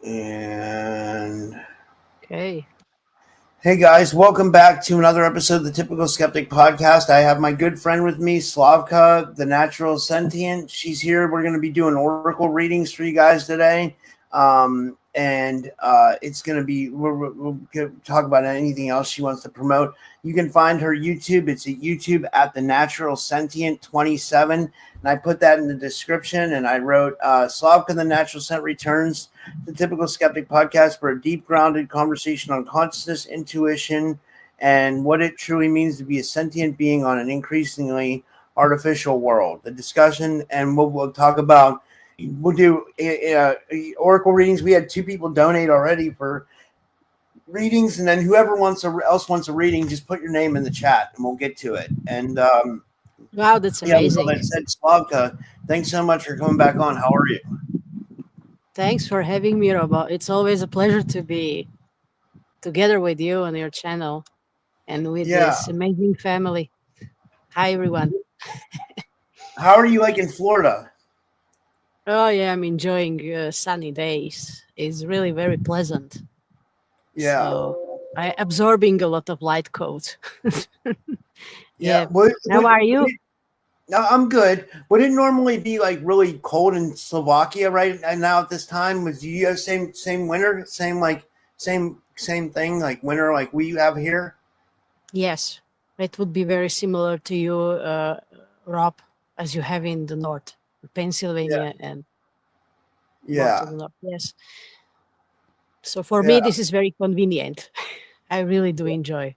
And Okay. hey guys, welcome back to another episode of the Typical Skeptic podcast. I have my good friend with me, Slavka, the natural sentient. She's here. We're going to be doing oracle readings for you guys today. It's going to be, we'll talk about anything else she wants to promote. You can find her YouTube. It's at YouTube at the natural sentient 27. And I put that in the description. And I wrote, Slavka, the natural scent returns, the Typical Skeptic podcast for a deep grounded conversation on consciousness, intuition, and what it truly means to be a sentient being on an increasingly artificial world. The discussion, and we'll talk about, we'll do oracle readings. We had 2 people donate already for readings, and then whoever else wants a reading, just put your name in the chat and we'll get to it. And Wow, that's amazing. Well, that said, Slavka, thanks so much for coming back on. How are you? Thanks for having me, Robo. It's always a pleasure to be together with you on your channel and with this amazing family. Hi, everyone. How are you like in Florida? Oh, yeah, I'm enjoying sunny days. It's really very pleasant. Yeah. So I'm absorbing a lot of light codes. Yeah. How are you? No, I'm good. Would it normally be like really cold in Slovakia right now at this time? Do you have same winter, same thing like winter like we have here? Yes, it would be very similar to you, Rob, as you have in the north, Pennsylvania and to the north. Yes. So for me, this is very convenient. I really do enjoy.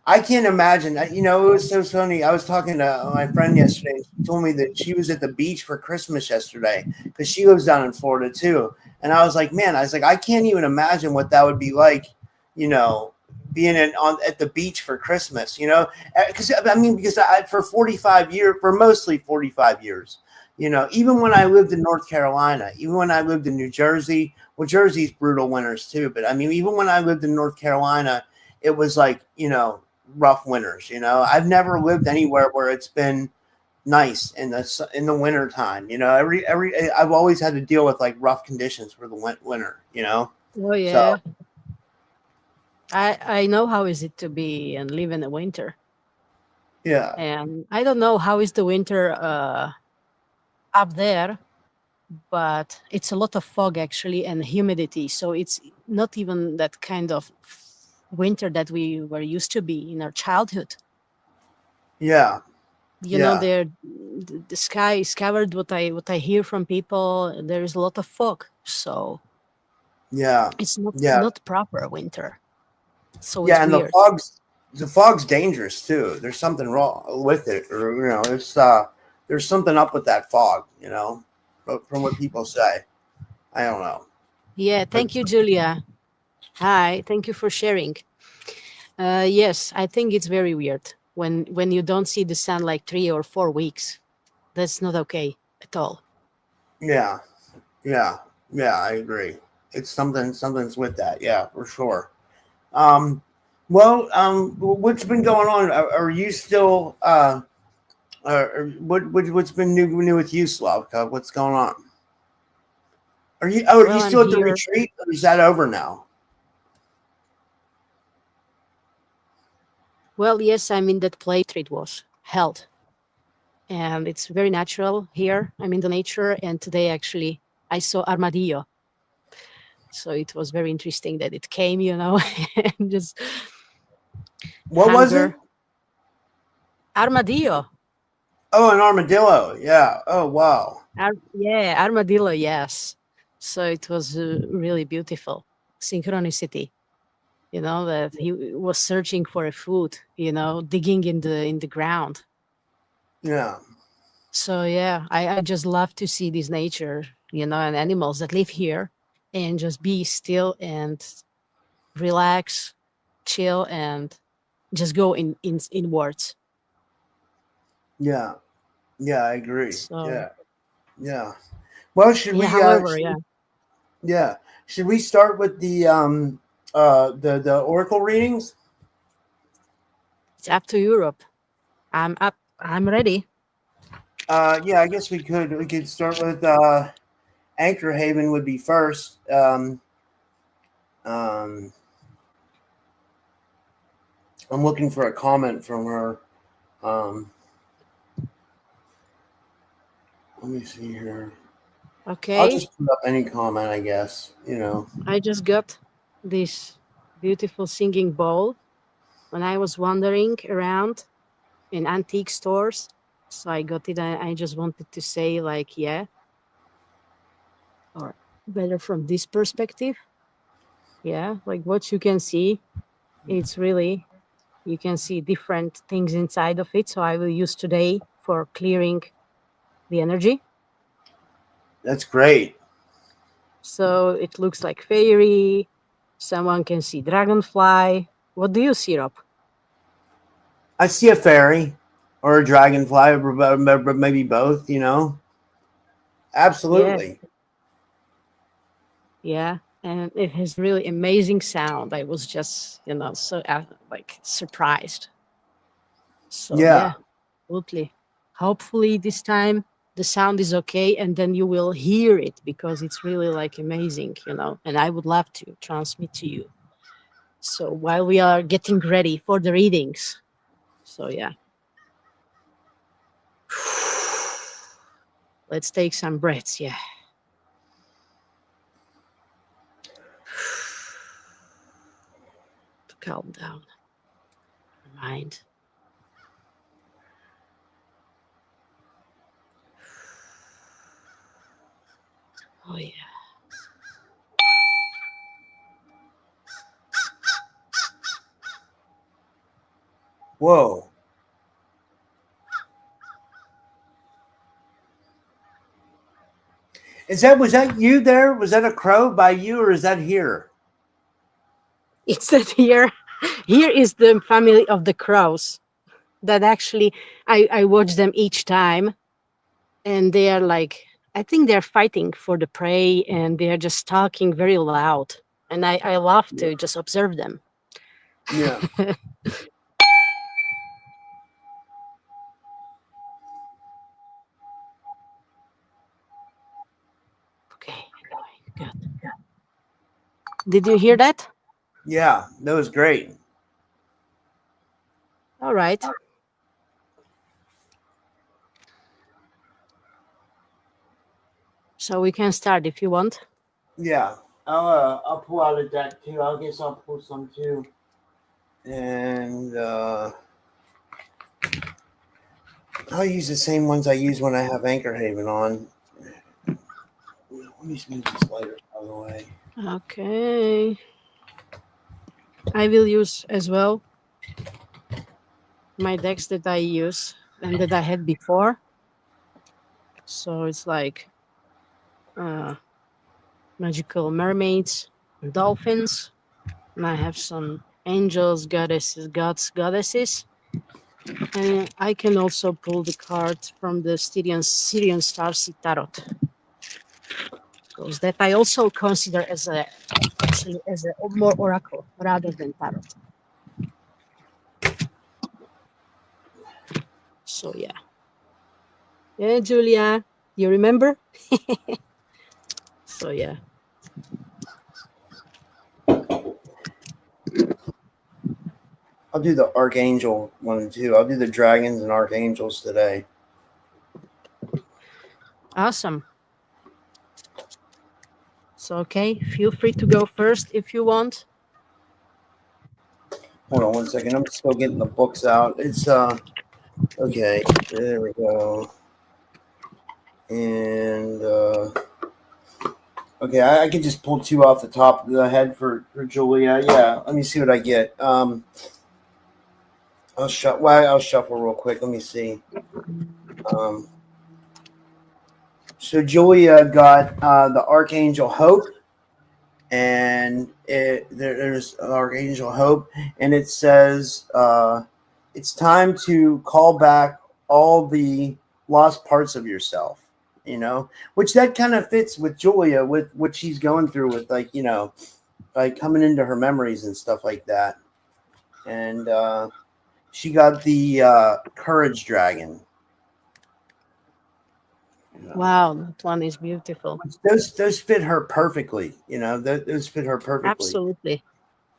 I can't imagine. You know, it was so funny. I was talking to my friend yesterday. And she told me that she was at the beach for Christmas yesterday because she lives down in Florida too. And I was like, man, I can't even imagine what that would be like, you know, being at the beach for Christmas, you know, because for 45 years, for mostly 45 years, you know, even when I lived in North Carolina, even when I lived in New Jersey, well, Jersey's brutal winters too. But I mean, even when I lived in North Carolina, it was like, you know, rough winters. You know, I've never lived anywhere where it's been nice in the winter time. You know, I've always had to deal with like rough conditions for the winter. You know. Oh yeah. So, I know how is it to be and live in the winter. Yeah. And I don't know how is the winter up there, but it's a lot of fog actually and humidity. So it's not even that kind of winter that we were used to be in our childhood. Yeah. You know, the sky is covered. What I hear from people, there is a lot of fog. So it's not proper winter. So it's and weird. the fog's dangerous too. There's something wrong with it, or you know, there's something up with that fog. You know, from what people say. I don't know. Yeah. Thank you, Julia. Hi. Thank you for sharing. Yes, I think it's very weird when you don't see the sun like 3 or 4 weeks. That's not okay at all. Yeah, I agree. It's something's with that. Yeah, for sure. What's been going on? Are you still? What's been new with you, Slavka? What's going on? Are you still at the retreat, or is that over now? Well, yes, I mean that play retreat was held, and it's very natural here. I'm in the nature, and today actually I saw armadillo. So it was very interesting that it came, you know, and just. What was it? Armadillo. Oh, an armadillo. Yeah. Oh, wow. Armadillo. Yes. So it was really beautiful synchronicity. You know, that he was searching for a food. You know, digging in the ground. Yeah. So yeah, I just love to see this nature, you know, and animals that live here, and just be still and relax, chill, and just go inwards. Yeah. Yeah, I agree. So, yeah. Well, should we? Yeah. Should we start with the oracle readings? It's up to Europe. I'm up. I'm ready. Yeah, I guess we could. We could start with Anchor Haven would be first. I'm looking for a comment from her. Let me see here. Okay. I'll just put up any comment, I guess. I just got this beautiful singing bowl when I was wandering around in antique stores. So I got it. I just wanted to say, like, yeah, or better from this perspective. Yeah, like what you can see, it's really, you can see different things inside of it. So I will use today for clearing the energy. That's great. So it looks like fairy. Someone can see dragonfly. What do you see, Rob? I see a fairy or a dragonfly, but maybe both, Absolutely. Yeah. And it has really amazing sound. I was just, so like surprised. So yeah, absolutely. Hopefully this time the sound is okay, and then you will hear it because it's really like amazing, and I would love to transmit to you. So while we are getting ready for the readings. So yeah. Let's take some breaths, yeah. To calm down your mind. Oh yeah. Whoa. Was that you there? Was that a crow by you, or is that here? It's that here. Here is the family of the crows. That actually I watch them each time, and they are like, I think they're fighting for the prey, and they're just talking very loud. And I love to just observe them. Yeah. Okay, anyway, good. Did you hear that? Yeah, that was great. All right. So we can start if you want. Yeah, I'll pull out a deck too. I guess I'll pull some too, and I'll use the same ones I use when I have Anchor Haven on. Let me move this lighter out of the way. Okay. I will use as well my decks that I use and that I had before. So it's like magical mermaids, and dolphins. And I have some angels, goddesses, gods, goddesses. And I can also pull the cards from the Syrian Starseed Tarot. Because that I also consider as a more oracle rather than tarot. So yeah. Yeah, Julia, you remember? So yeah. I'll do the Archangel one too. I'll do the dragons and archangels today. Awesome. So okay, feel free to go first if you want. Hold on one second. I'm still getting the books out. It's okay. There we go. And okay, I can just pull two off the top of the head for Julia. Yeah, let me see what I get. I'll shuffle real quick. Let me see. So Julia got the Archangel Hope, and there's Archangel Hope, and it says it's time to call back all the lost parts of yourself. Which that kind of fits with Julia, with what she's going through, with like coming into her memories and stuff like that. And she got the Courage Dragon. Wow, that one is beautiful. Those fit her perfectly. Those fit her perfectly. Absolutely.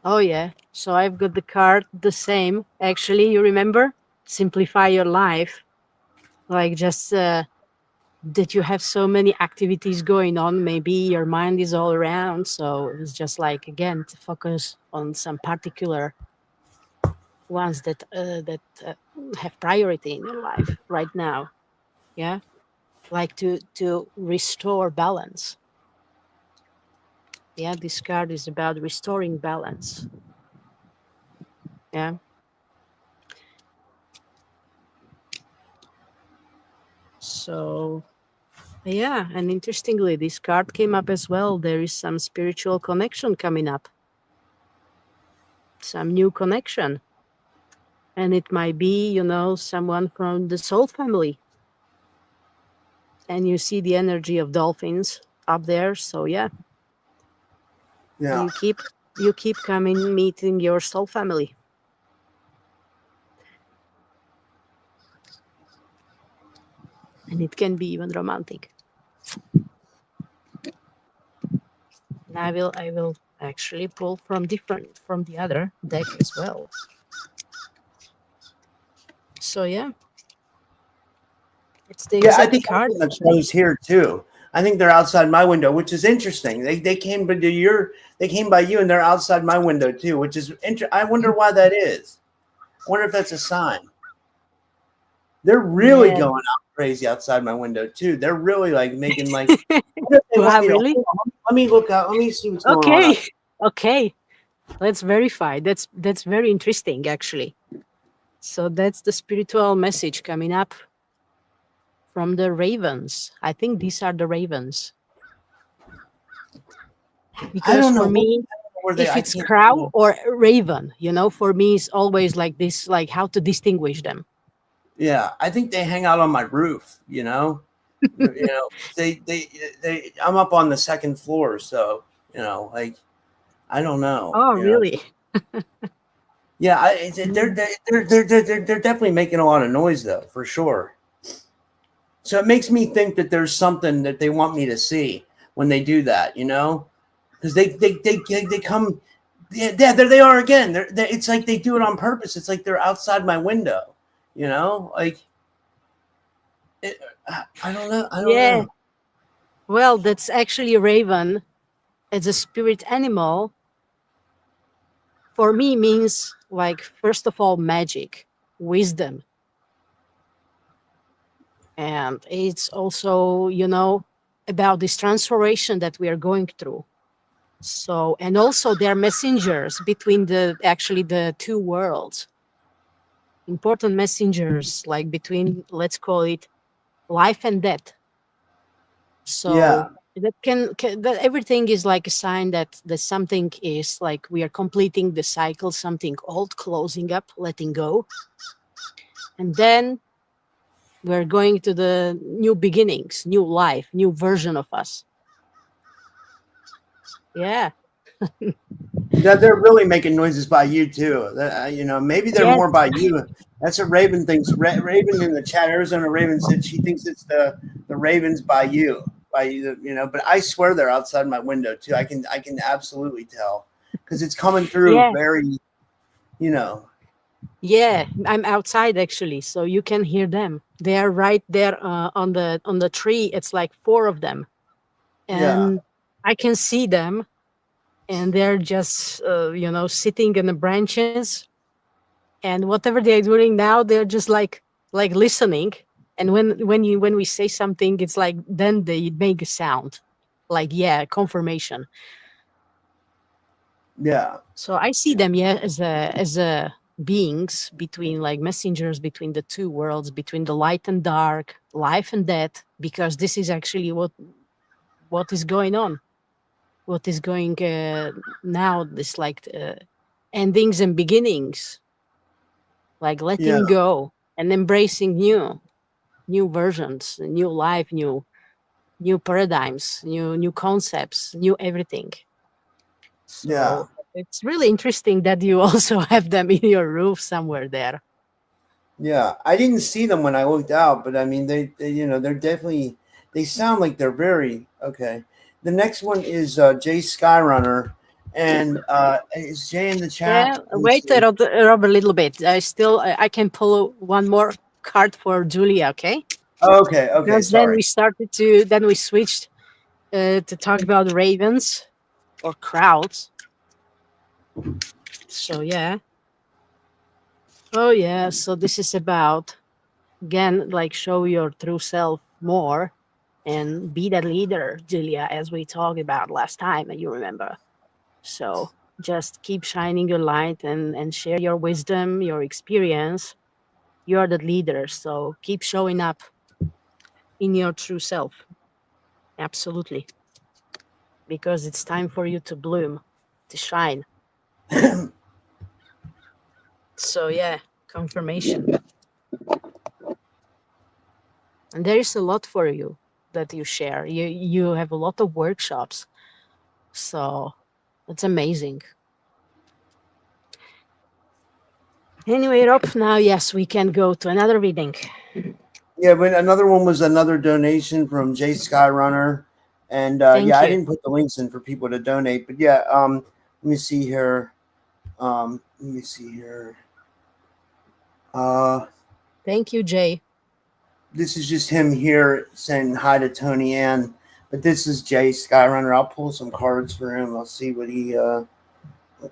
Oh yeah. So I've got the card the same. Actually, you remember? Simplify your life. Like just that you have so many activities going on. Maybe your mind is all around. So it's just like again to focus on some particular ones that have priority in your life right now. Yeah, like to restore balance. Yeah, this card is about restoring balance. Yeah. So yeah, and interestingly, this card came up as well. There is some spiritual connection coming up, some new connection. And it might be, someone from the soul family. And you see the energy of dolphins up there. So yeah, Yeah. you keep coming, meeting your soul family. And it can be even romantic. And I will actually pull from the other deck as well. So yeah, it's the Yeah, I exact think card. those here too. I think they're outside my window, which is interesting. They came they came by you and they're outside my window too, which is I wonder why that is. I wonder if that's a sign. They're really Yeah. going out crazy outside my window too. They're really like making like what if they want Wow, me to really? hold on, let me look out. Let me see what's going on. Okay. Okay. Let's verify. That's very interesting actually. So that's the spiritual message coming up from the ravens. I think these are the ravens. I Because don't for know me, where they if I it's can't crow or raven, for me it's always like this, like how to distinguish them. yeah, I think they hang out on my roof, they I'm up on the second floor, so like I don't know. Oh, really? Yeah, they're definitely making a lot of noise though, for sure. So it makes me think that there's something that they want me to see when they do that, because they come, yeah, there they are again. It's like they do it on purpose. It's like they're outside my window, like it, I don't know. I don't Yeah. know. Well, that's actually a raven. It's a spirit animal. For me means like first of all magic, wisdom. And it's also, about this transformation that we are going through. So, and also they're messengers between the two worlds. Important messengers, like between, let's call it life and death. Yeah, So that everything is like a sign that something is like we are completing the cycle, something old closing up, letting go. And then we're going to the new beginnings, new life, new version of us. Yeah. yeah, they're really making noises by you too. Maybe they're Yes. more by you. That's what Raven thinks. Raven in the chat, Arizona Raven said she thinks it's the Ravens by you, by you. But I swear they're outside my window too. I can absolutely tell because it's coming through Yeah. very, you know. Yeah. I'm outside actually, so you can hear them. They are right there on the tree. It's like four of them, Yeah, and I can see them, and they're just sitting in the branches, and whatever they're doing now, they're just like listening. And when we say something, it's like then they make a sound, like yeah, confirmation. yeah, So I see them, yeah, as a beings between like messengers between the two worlds, between the light and dark, life and death, because this is actually what is going on, what is going now. This like endings and beginnings, like yeah, letting go and embracing new versions, new life, new paradigms, new concepts, new everything. yeah. So it's really interesting that you also have them in your roof somewhere there. Yeah, I didn't see them when I looked out, but I mean, they're definitely. They sound like they're very okay. The next one is Jay Skyrunner, and is Jay in the chat? Yeah, wait, Rob, a little bit. I can pull one more card for Julia, okay? Okay, Because sorry. then we switched to talk about ravens or crowds. So yeah. Oh yeah, so this is about, again, like, show your true self more and be that leader, Julia, as we talked about last time, you remember. So just keep shining your light and share your wisdom, your experience. You're the leader, so keep showing up in your true self. Absolutely. Because it's time for you to bloom, to shine. So yeah, confirmation. And there is a lot for you that you share. You have a lot of workshops. So it's amazing. Anyway, Rob, now yes, we can go to another reading. Yeah, but another one was another donation from Jay Skyrunner. And Thank I you. didn't put the links in for people to donate, but yeah, let me see here. Thank you, Jay. This is just him here saying hi to Tony Ann. But this is Jay Skyrunner. I'll pull some cards for him. I'll see what he what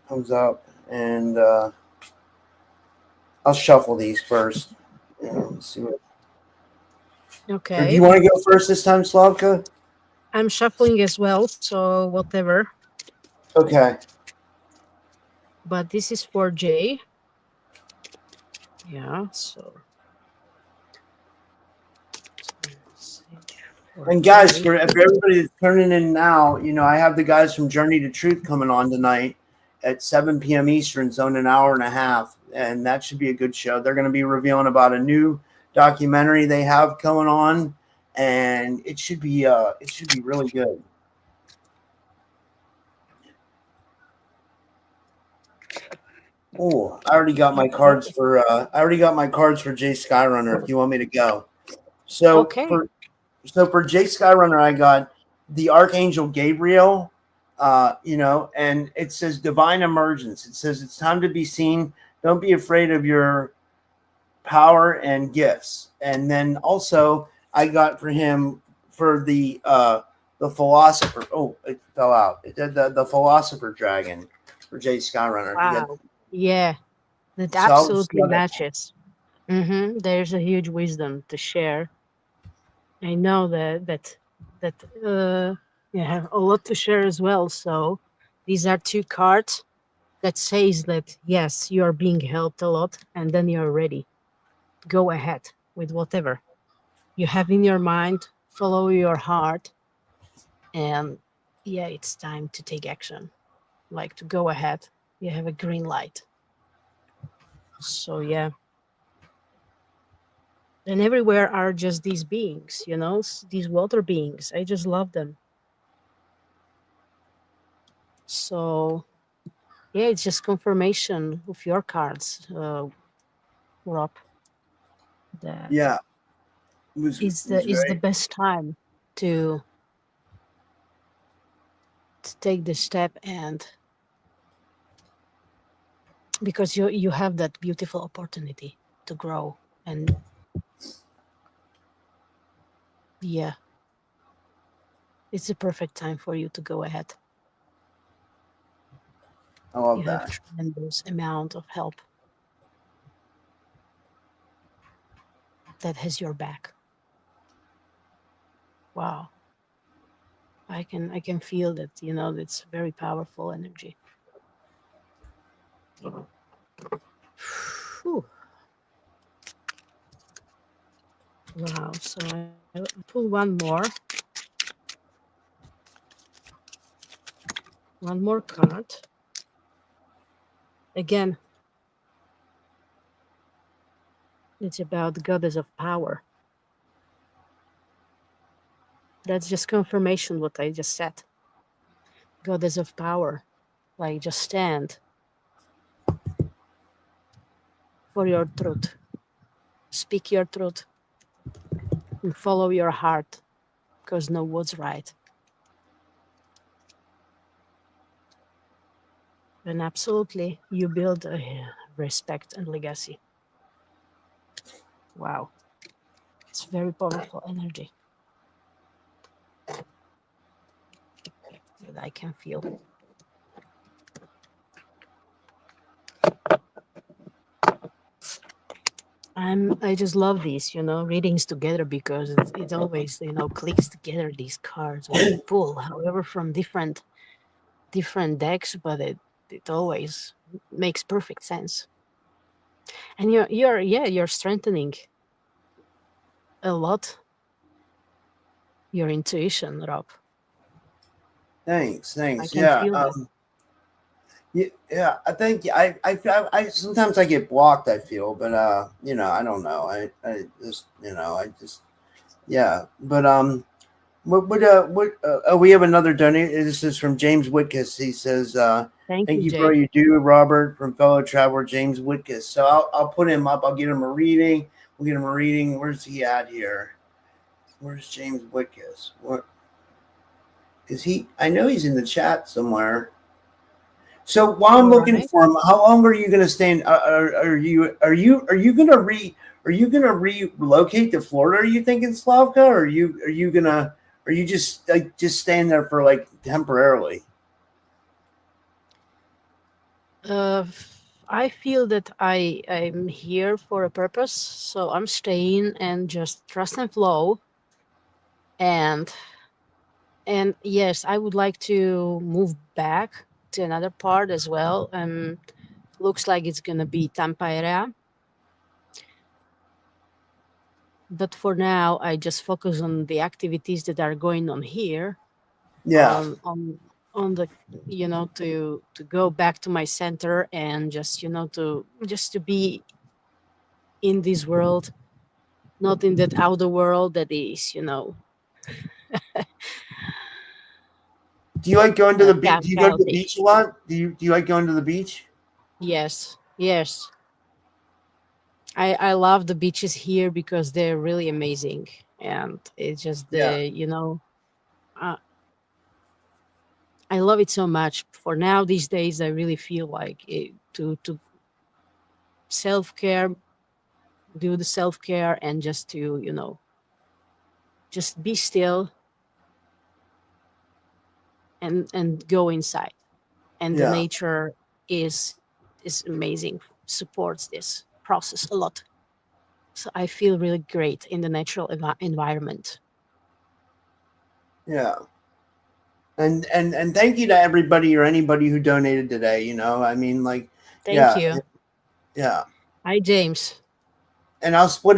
comes up, and I'll shuffle these first. Let's see what. Okay. Or do you want to go first this time, Slavka? I'm shuffling as well, so whatever. Okay. But this is for Jay. Yeah, so. And guys, for everybody that's turning in now, I have the guys from Journey to Truth coming on tonight at 7 p.m. Eastern, so in an hour and a half, and that should be a good show. They're going to be revealing about a new documentary they have going on, and it should be really good. Oh, I already got my cards for Jay Skyrunner. If you want me to go, so okay. for Jay Skyrunner, I got the Archangel Gabriel, and it says divine emergence. It says it's time to be seen. Don't be afraid of your power and gifts. And then also I got for him for the philosopher. Oh, it fell out. It did the philosopher dragon for Jay Skyrunner. Wow. Yeah, that absolutely matches. There's a huge wisdom to share. I know that you have a lot to share as well. So these are two cards that says that yes, you are being helped a lot, and then you're ready. Go ahead with whatever you have in your mind. Follow your heart, and yeah, it's time to take action. Like, to go ahead. You have a green light. So yeah. And everywhere are just these beings, these water beings. I just love them. So yeah, it's just confirmation of your cards, Rob. That is the best time to take the step, and because you have that beautiful opportunity to grow, and yeah, it's a perfect time for you to go ahead. I love you that. have tremendous amount of help that has your back. Wow. I can feel that, it's very powerful energy. Whew. Wow. So I pull one more card. Again, it's about the goddess of power. That's just confirmation what I just said. Goddess of power. Like, just stand for your truth. Speak your truth and follow your heart. because know what's right. And absolutely, you build a respect and legacy. Wow. It's very powerful energy that I can feel. I just love these, readings together, because it always, clicks together, these cards when you pull, however, from different decks, but it always makes perfect sense. And you're strengthening a lot your intuition, Rob. Thanks. I can feel that. Yeah, I think I sometimes I get blocked. I feel, but I don't know. I just yeah. But we have another donate. This is from James Whitkiss. He says, Thank "Thank you, you for all Jay. you do, Robert, from fellow traveler James Whitkiss." So I'll put him up. I'll get him a reading. We'll get him a reading. Where's he at here? Where's James Whitkiss? What is he? I know he's in the chat somewhere. So while I'm looking for him, how long are you going to stay in? Are you going to relocate to Florida? Are you thinking, Slavka? Or are you just staying there for like temporarily? I feel that I'm here for a purpose, so I'm staying and just trust and flow. And yes, I would like to move back to another part as well. Looks like it's gonna be Tampa area, but for now, I just focus on the activities that are going on here. Yeah. On the to go back to my center and just to be in this world, not in that outer world that is Do you like going to the beach? Do you go to the chaotic. beach a lot? Do you like going to the beach? Yes. I love the beaches here because they're really amazing, and it's just I love it so much. For now, these days, I really feel like to self-care, do the self-care, and just to just be still and go inside. And the nature is amazing, supports this process a lot. So I feel really great in the natural environment. Yeah. And thank you to everybody or anybody who donated today. I mean, like, Thank you. Yeah. Hi, James. And I'll split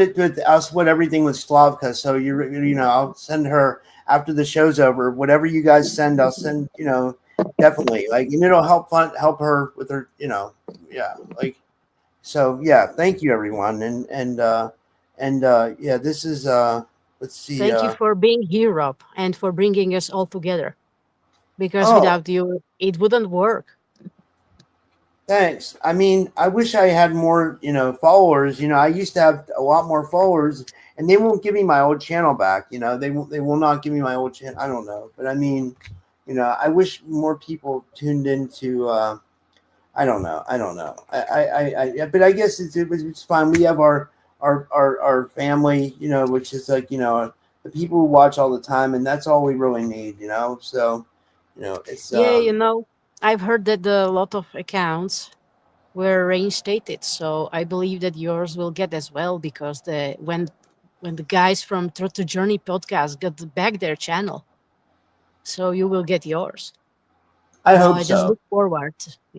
everything with Slavka. So I'll send her after the show's over. Whatever you guys send, I'll send. Definitely. Like, and it'll help her with her. Yeah. Like, so yeah. Thank you, everyone. Yeah. This is Let's see. Thank you for being here, Rob, and for bringing us all together. Because without you, it wouldn't work. Thanks. I mean, I wish I had more, followers. I used to have a lot more followers, and they won't give me my old channel back. They will not give me my old channel. I don't know, but I mean, I wish more people tuned into. I don't know. But I guess it's fine. We have our family, which is like the people who watch all the time, and that's all we really need. So, it's I've heard that a lot of accounts were reinstated, so I believe that yours will get as well, because when the guys from Truth to Journey podcast got back their channel, so you will get yours. I hope I so. just look forward.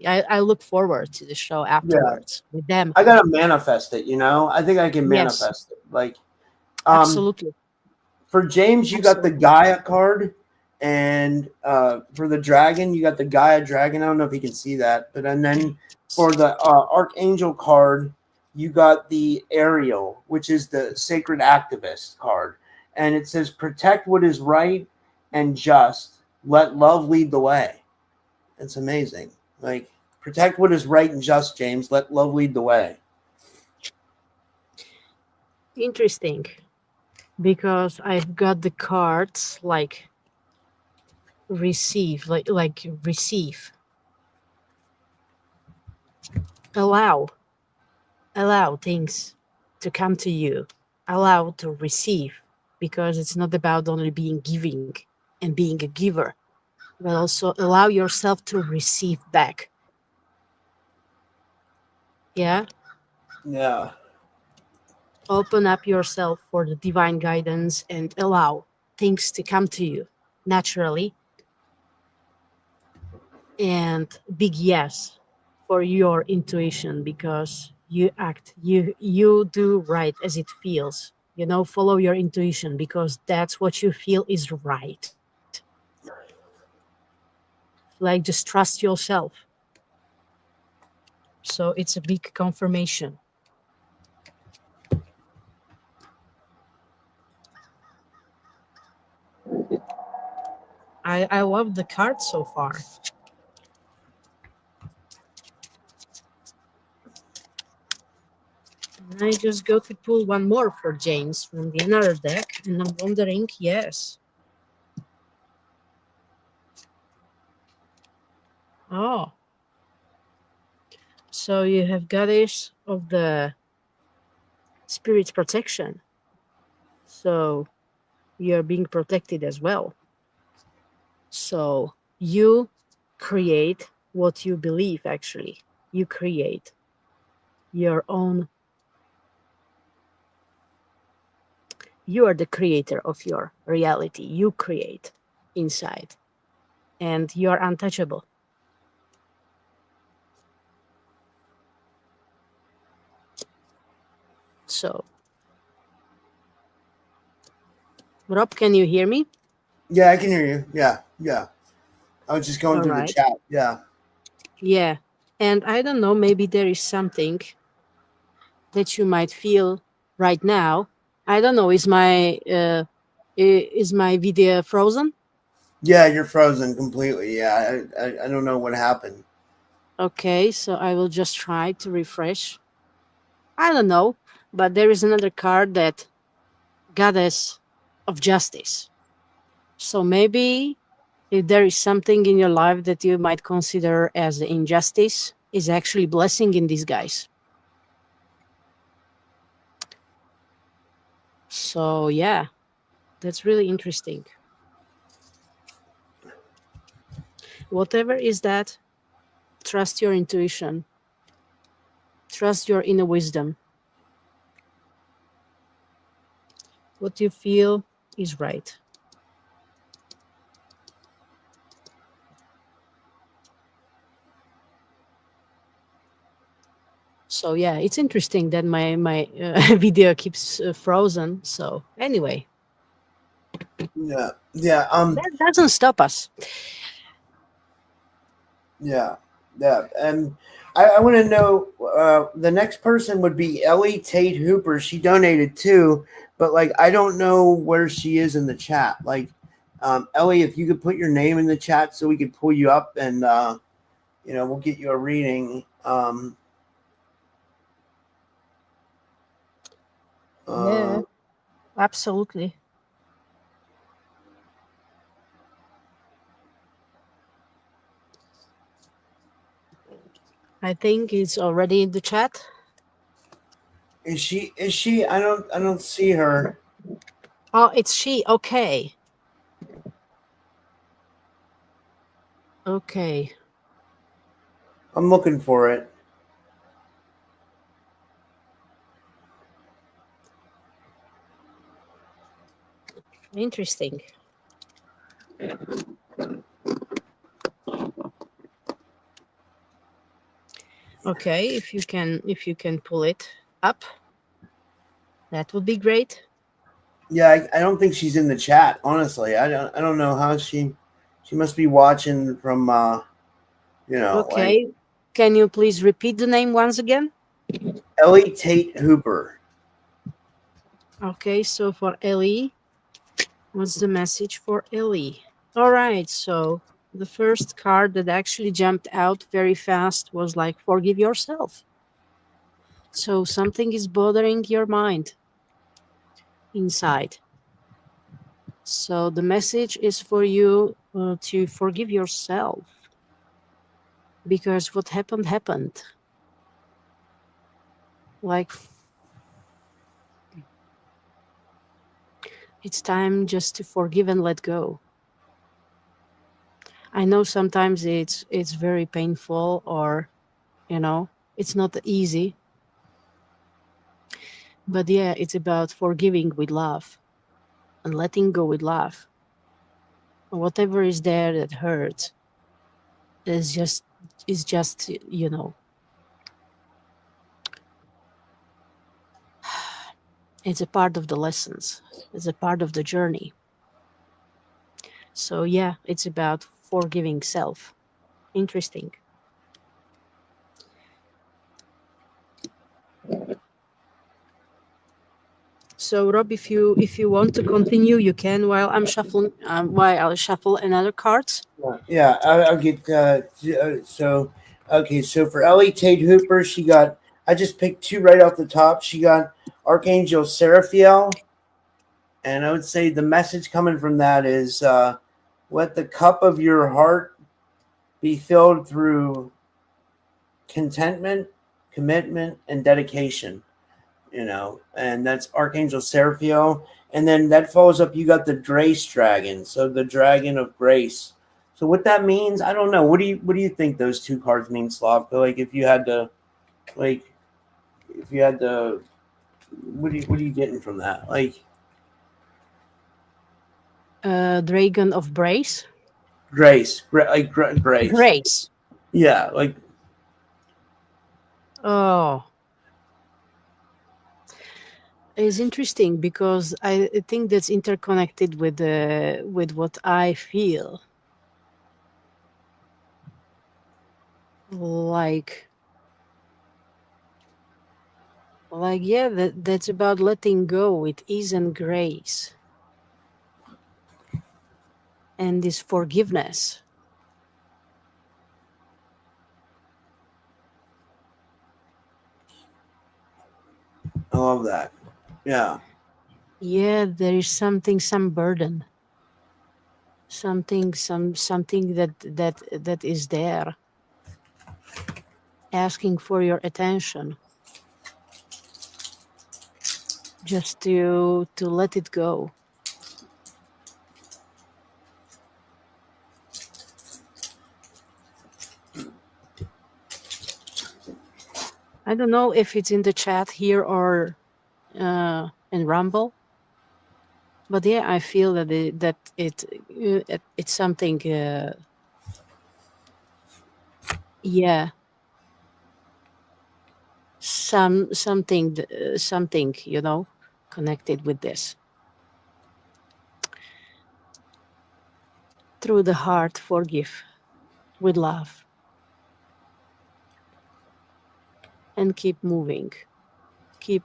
I look forward to the show afterwards with them. I gotta manifest it. I think I can manifest it. Like, absolutely. For James, you got the Gaia card, and for the dragon, you got the Gaia dragon. I don't know if you can see that, but and then for the Archangel card, you got the Ariel, which is the Sacred Activist card, and it says protect what is right and just. Let love lead the way. It's amazing. Like, protect what is right and just, James. Let love lead the way. Interesting. because I've got the cards like receive, like receive, allow things to come to you, allow to receive, because it's not about only being giving and being a giver, but also allow yourself to receive back. Yeah. Open up yourself for the divine guidance and allow things to come to you naturally, and big yes for your intuition, because you act, you do right as it feels. Follow your intuition because that's what you feel is right. Like, just trust yourself. So it's a big confirmation. I love the card so far. And I just go to pull one more for James from the another deck, and I'm wondering, yes. Oh. So you have Goddess of the Spirit's protection. So you're being protected as well. So you create what you believe, actually. You create your own. You are the creator of your reality. You create inside. And you are untouchable. So, Rob, can you hear me? Yeah, I can hear you. Yeah. I was just going All through the right. chat. Yeah. Yeah. And I don't know, maybe there is something that you might feel right now. I don't know, is my video frozen? Yeah, you're frozen completely. Yeah, I don't know what happened. Okay, so I will just try to refresh. I don't know, but there is another card, that Goddess of Justice. So maybe if there is something in your life that you might consider as an injustice, is actually blessing in disguise. So yeah, that's really interesting. Whatever is that, trust your intuition. Trust your inner wisdom. What you feel is right. So yeah, it's interesting that my video keeps frozen. So anyway, Yeah. that doesn't stop us. Yeah. And I want to know, the next person would be Ellie Tate Hooper. She donated too, but like I don't know where she is in the chat. Like, Ellie, if you could put your name in the chat so we could pull you up, and we'll get you a reading. Yeah, absolutely. I think it's already in the chat. Is she? I don't see her. Oh, it's she. Okay. Okay. I'm looking for it. Interesting. Okay, if you can pull it up, that would be great. Yeah, I don't think she's in the chat. Honestly, I don't know how she must be watching from. Okay. Can you please repeat the name once again? Ellie Tate Hooper. Okay, so for Ellie, what's the message for Ellie? All right, so the first card that actually jumped out very fast was like, forgive yourself. So something is bothering your mind. inside. So the message is for you to forgive yourself, because what happened. Like, it's time just to forgive and let go. I know sometimes it's very painful, or it's not easy. But yeah, it's about forgiving with love and letting go with love. Whatever is there that hurts is just it's a part of the lessons. It's a part of the journey. So yeah, it's about forgiving self. Interesting. So Rob, if you want to continue, you can while I'm shuffling. While I'll shuffle another cards. Yeah, I'll get so okay. So for Ellie Tate Hooper, she got. I just picked two right off the top. She got Archangel Seraphiel, and I would say the message coming from that is, let the cup of your heart be filled through contentment, commitment, and dedication. And that's Archangel Seraphiel. And then that follows up, you got the Grace Dragon, so the Dragon of Grace. So what that means, I don't know. What do you think those two cards mean, Slavka? Like if you had to, what are you getting from that? Like Dragon of Grace. Grace. Grace. Yeah, like. Oh, it's interesting because I think that's interconnected with what I feel. Like yeah, that's about letting go with ease and grace, and this forgiveness. I love that. Yeah. Yeah, there is some burden, something that is there, asking for your attention, just to let it go. I don't know if it's in the chat here or in Rumble, but yeah, I feel that it's something. Yeah, something connected with this. Through the heart, forgive with love, and keep moving. Keep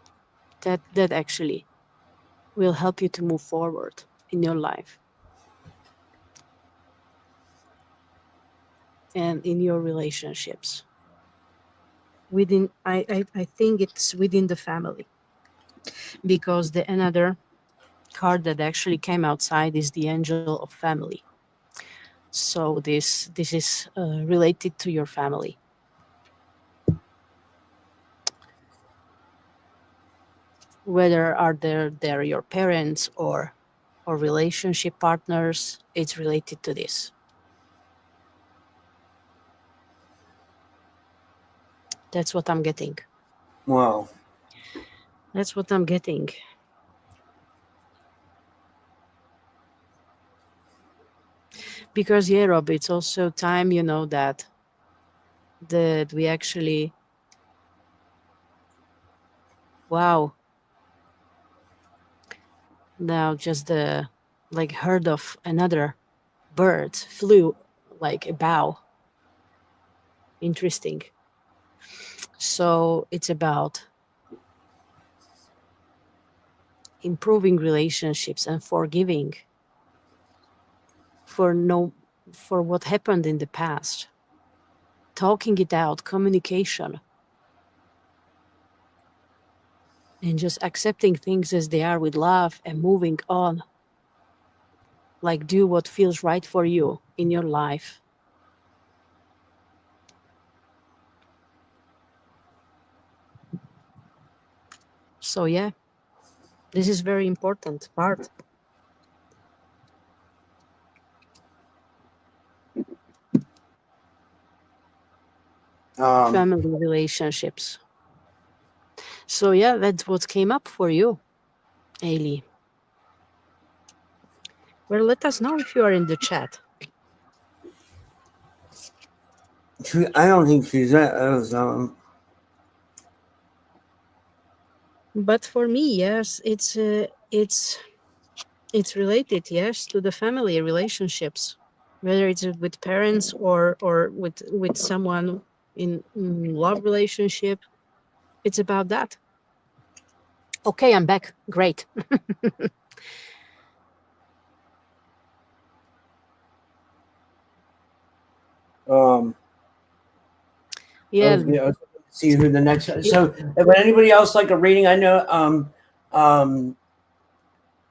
that actually will help you to move forward in your life and in your relationships. Within, I think it's within the family, because the another card that actually came outside is the Angel of Family. So this is related to your family. Whether are there your parents or relationship partners, it's related to this. That's what I'm getting. Wow. That's what I'm getting. Because yeah, Rob, it's also time, that we actually, wow, now just the heard of another bird flew like a bow. Interesting. So it's about improving relationships and forgiving for what happened in the past, talking it out, communication. and just accepting things as they are with love and moving on. Like, do what feels right for you in your life. So yeah, this is very important part. Family relationships. So yeah, that's what came up for you, Ailey. Well, let us know if you are in the chat. I don't think she's But for me, yes, it's related, yes, to the family relationships, whether it's with parents or with someone in love relationship. It's about that. Okay, I'm back. Great. Yeah. I was gonna see who the next. So, would anybody else like a reading? I know.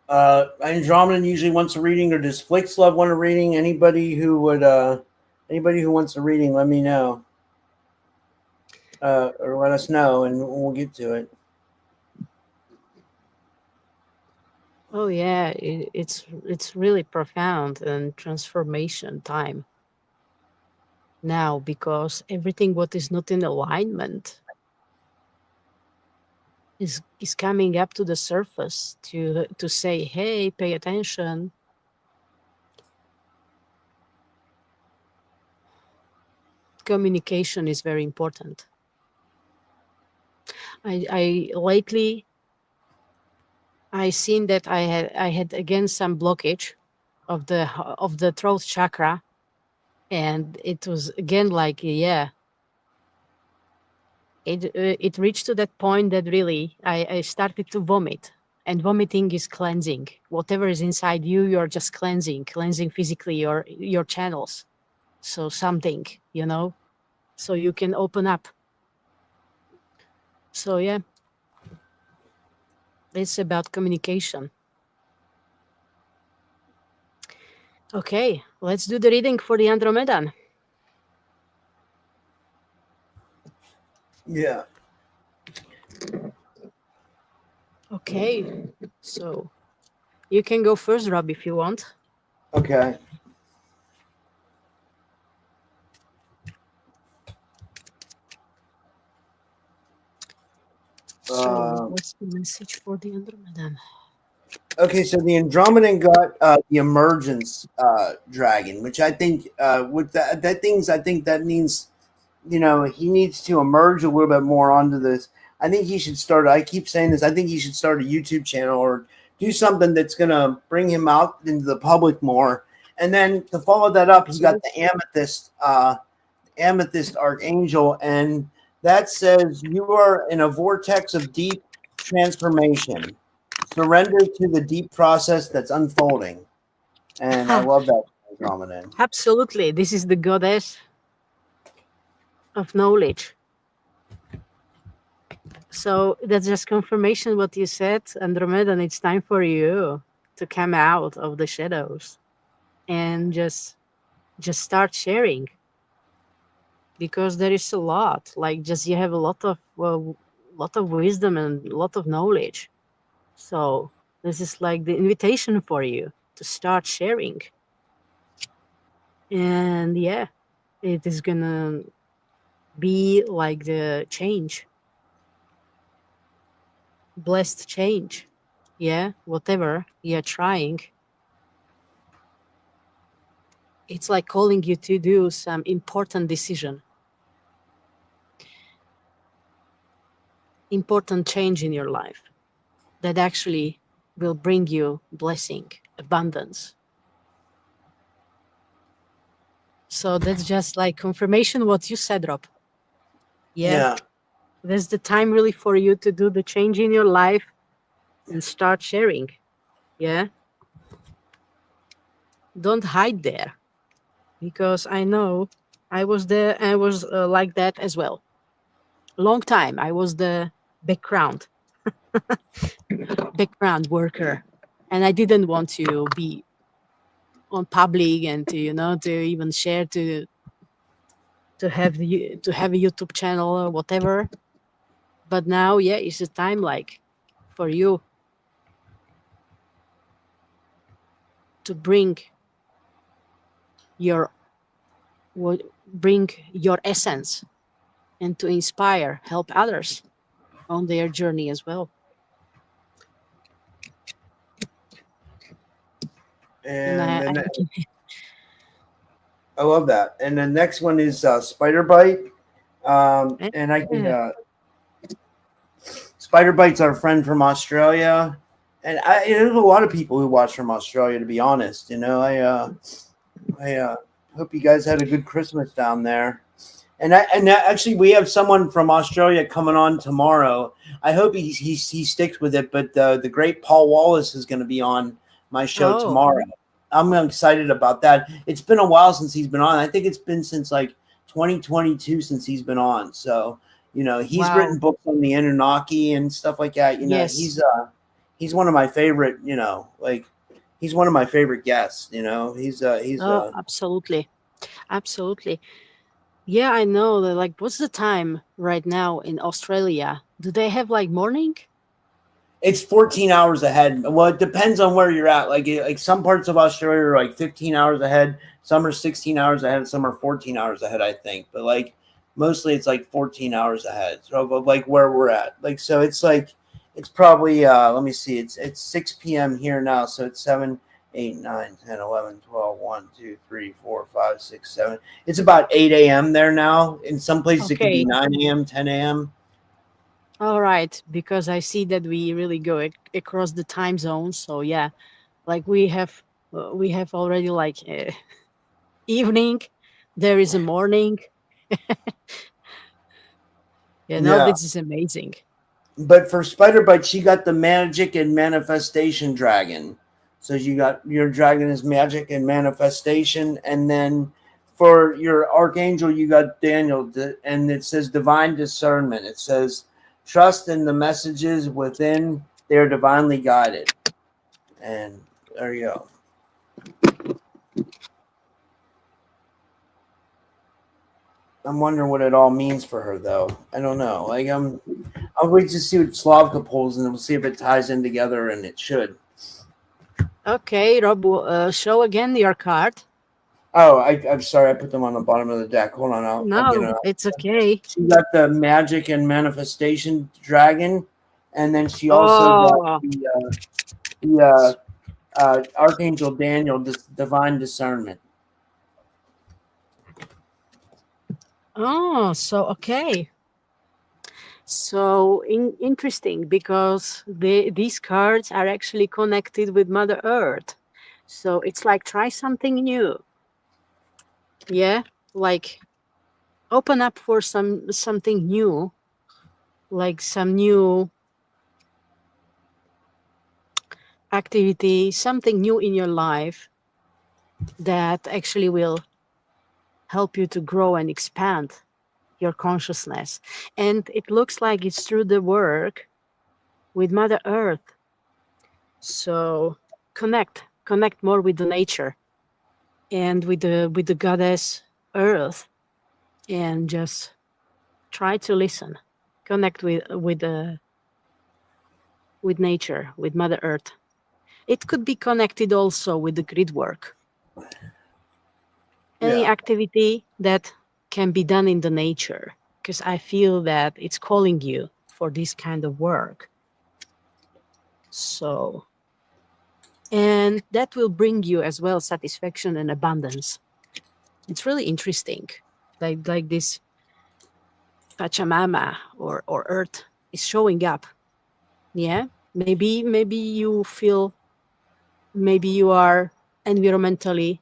Andromeda usually wants a reading, or does Flixlove want a reading? Anybody who would, anybody who wants a reading, let me know, or let us know, and we'll get to it. Oh yeah, it's really profound and transformation time now, because everything what is not in alignment is coming up to the surface to say, hey, pay attention. Communication is very important. I lately I seen that I had again some blockage of the throat chakra, and it was again like, yeah, it reached to that point that really I started to vomit, and vomiting is cleansing. Whatever is inside you, you're just cleansing physically your channels. So something, so you can open up. So yeah, it's about communication. Okay, let's do the reading for the Andromedan. Yeah. Okay, so you can go first, Rob, if you want. Okay. So what's the message for the Andromedan? Okay, so the Andromedan got the emergence dragon, which I think with that I think that means, he needs to emerge a little bit more onto this. I think he should start. I keep saying this. I think he should start a YouTube channel or do something that's gonna bring him out into the public more. And then to follow that up, he got the amethyst archangel, and that says you are in a vortex of deep transformation. Surrender to the deep process that's unfolding. And I love that Andromedan. Absolutely. This is the goddess of knowledge. So that's just confirmation what you said, Andromeda, and it's time for you to come out of the shadows and just start sharing, because there is a lot, like, just you have a lot of wisdom and a lot of knowledge. So this is like the invitation for you to start sharing. And yeah, it is gonna be like the change, blessed change. Yeah, whatever you're trying, it's like calling you to do some important decision, important change in your life that actually will bring you blessing, abundance. So that's just like confirmation what you said, Rob. Yeah. There's the time really for you to do the change in your life and start sharing. Yeah. Don't hide there, because I know I was there. I was like that as well. Long time. I was the background. background worker, and I didn't want to be on public and to even share to have a YouTube channel or whatever. But now, yeah, it's a time like for you to bring your essence and to inspire, help others on their journey as well. And I love that. And the next one is Spider Bite. And I can Spider Bite's our friend from Australia, and there's a lot of people who watch from Australia. To be honest, I hope you guys had a good Christmas down there. And actually, we have someone from Australia coming on tomorrow. I hope he sticks with it. But the great Paul Wallace is going to be on my show tomorrow. I'm excited about that. It's been a while since he's been on. I think it's been since like 2022 since he's been on. So he's written books on the Anunnaki and stuff like that. He's one of my favorite. He's one of my favorite guests. Absolutely. Yeah, I know that. Like, what's the time right now in Australia? Do they have like morning? It's 14 hours ahead. Well, it depends on where you're at. Like some parts of Australia are like 15 hours ahead. Some are 16 hours ahead. Some are 14 hours ahead, I think. But like mostly it's like 14 hours ahead. So like where we're at. Like, so it's like, it's probably, let me see. It's 6 p.m. here now. So it's 7, 8, 9, 10, 11, 12, 1, 2, 3, 4, 5, 6, 7. It's about 8 a.m. there now. In some places it could be 9 a.m., 10 a.m. All right, because I see that we really go across the time zones. So yeah, like we have already like evening. There is a morning. This is amazing. But for Spider Bite, she got the magic and manifestation dragon. So you got your dragon is magic and manifestation, and then for your archangel, you got Daniel, and it says divine discernment. It says trust in the messages within; they are divinely guided. And there you go. I'm wondering what it all means for her, though. I don't know. Like I'll wait to see what Slavka pulls, and we'll see if it ties in together, and it should. Okay, Rob, show again your card. Oh, I'm sorry. I put them on the bottom of the deck. Hold on. I'll get it. It's okay. She got the magic and manifestation dragon, and then she also got the Archangel Daniel, divine discernment. Oh, so okay. So interesting, because these cards are actually connected with Mother Earth. So it's like try something new. Yeah, like open up for something new, like some new activity, something new in your life that actually will help you to grow and expand your consciousness. And it looks like it's through the work with Mother Earth. So connect more with the nature and with the goddess Earth, and just try to listen, connect with nature, with Mother Earth. It could be connected also with the grid work. Any activity that can be done in the nature, because I feel that it's calling you for this kind of work. So, and that will bring you as well satisfaction and abundance. It's really interesting, like this Pachamama or Earth is showing up. Yeah, maybe you feel, maybe you are environmentalist,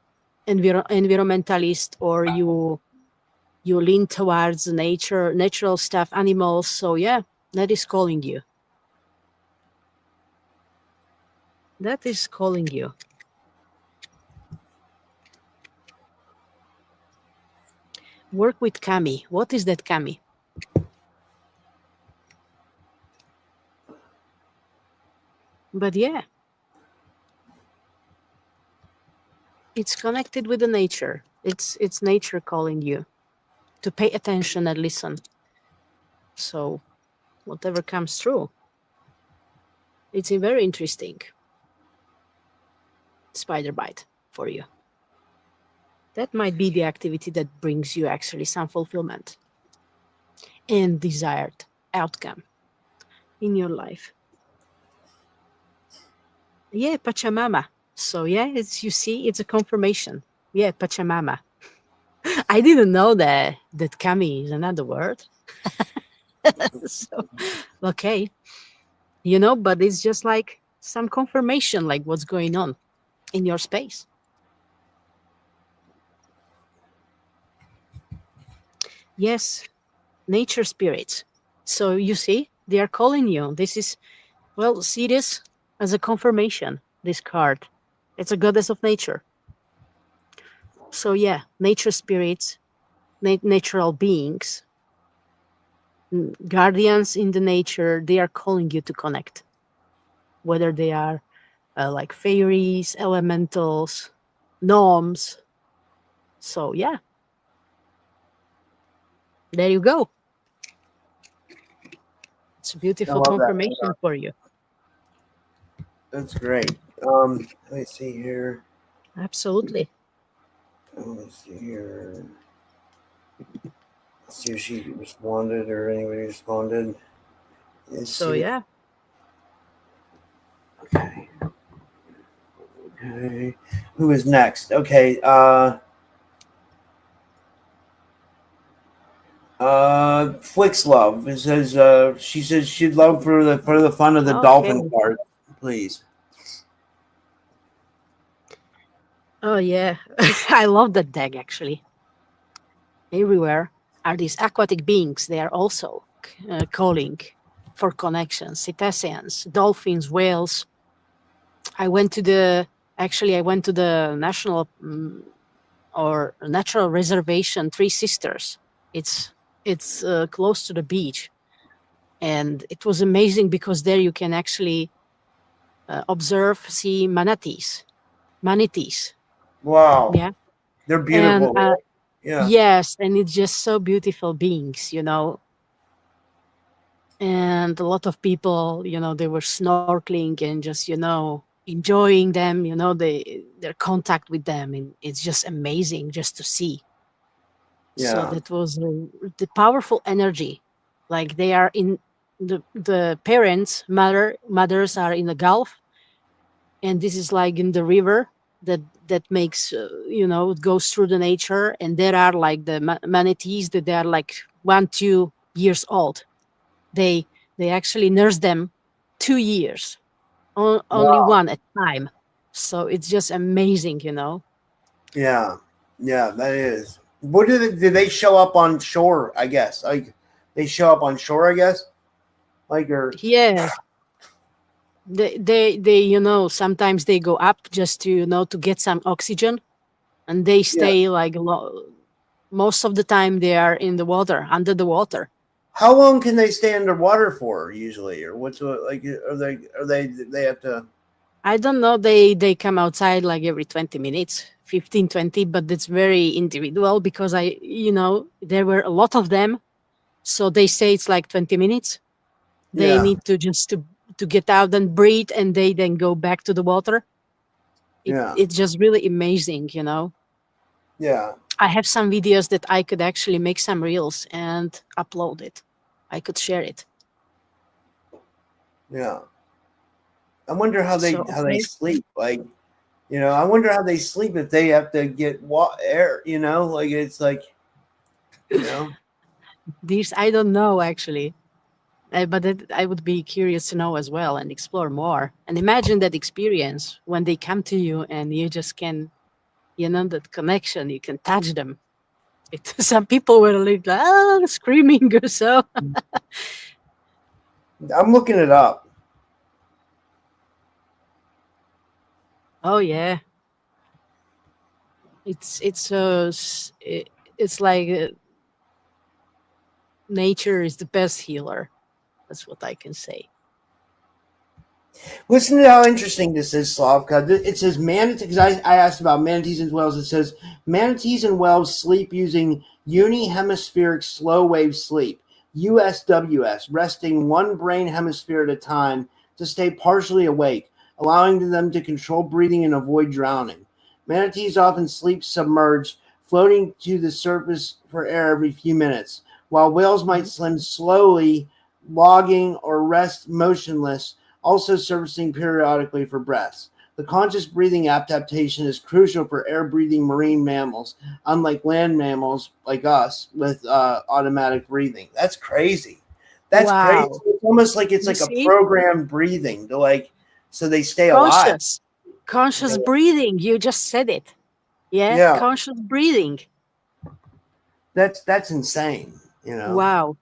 or you lean towards natural stuff, animals. So yeah, that is calling you. That is calling you. Work with Kami. What is that Kami? But yeah, it's connected with the nature. It's nature calling you to pay attention and listen. So whatever comes through, it's a very interesting spider bite for you. That might be the activity that brings you actually some fulfillment and desired outcome in your life. Yeah, Pachamama. So yeah, it's, you see, it's a confirmation. Yeah, Pachamama. I didn't know that kami is another word. So okay, but it's just like some confirmation, like what's going on in your space. Yes, nature spirits. So you see, they are calling you. This is, well, see this as a confirmation, this card. It's a goddess of nature. So yeah, nature spirits, natural beings, guardians in the nature, they are calling you to connect. Whether they are like fairies, elementals, gnomes. So yeah, there you go. It's a I beautiful love that. confirmation for you. That's great. Let me see here. Absolutely. Let me see here. Let's see if she responded or anybody responded. So yeah. Okay. Okay. Who is next? Okay. Flix Love. It says she says she'd love for the fun of the dolphin Okay. card, please. Oh yeah. I love that deck actually. Everywhere are these aquatic beings. They are also calling for connections. Cetaceans, dolphins, whales. I went to the national or natural reservation Three Sisters. It's close to the beach, and it was amazing because there you can actually see manatees. Wow. Yeah, They're and beautiful. Right? Yeah. yes, and it's just so beautiful beings. And a lot of people, they were snorkeling and just enjoying them, their contact with them, and it's just amazing just to see. So Yeah. that was the powerful energy. Like they are in the parents, mothers are in the Gulf, and this is like in the river that makes it goes through the nature, and there are like the manatees that they are like 1-2 years old. They they actually nurse them 2 years, only Wow. one at a time. So it's just amazing. Yeah. Yeah. That is. What do they show up on shore? I guess like they show up on shore. I guess like or Yeah, they sometimes they go up just to to get some oxygen, and they yeah. stay like most of the time they are in the water, under the water. How long can they stay underwater for usually, or what's like? They have to? I don't know, they come outside like every 20 minutes, 15, 20, but it's very individual because there were a lot of them. So they say it's like 20 minutes. They Yeah. need to just to get out and breathe, and they then go back to the water. Yeah. It's just really amazing. Yeah. I have some videos that I could actually make some reels and upload it. I could share it. Yeah. I wonder So how they okay. sleep. Like I wonder how they sleep if they have to get air. Like it's like you know. This I don't know actually. But I would be curious to know as well and explore more. And imagine that experience when they come to you and you just can, that connection, you can touch them. Some people were like, screaming or so. I'm looking it up. Oh, yeah. It's like nature is the best healer. That's what I can say. Listen to how interesting this is, Slavka. It says manatees, because I asked about manatees and whales. It says manatees and whales sleep using unihemispheric slow wave sleep, USWS, resting one brain hemisphere at a time to stay partially awake, allowing them to control breathing and avoid drowning. Manatees often sleep submerged, floating to the surface for air every few minutes, while whales might swim slowly, logging, or rest motionless, also surfacing periodically for breaths. The conscious breathing adaptation is crucial for air-breathing marine mammals, unlike land mammals like us with automatic breathing. That's crazy. That's crazy. Wow. It's almost like it's You like a see? programmed breathing to so they stay alive. Conscious breathing. You just said it. Yeah? Yeah, Conscious breathing. that's insane. Wow.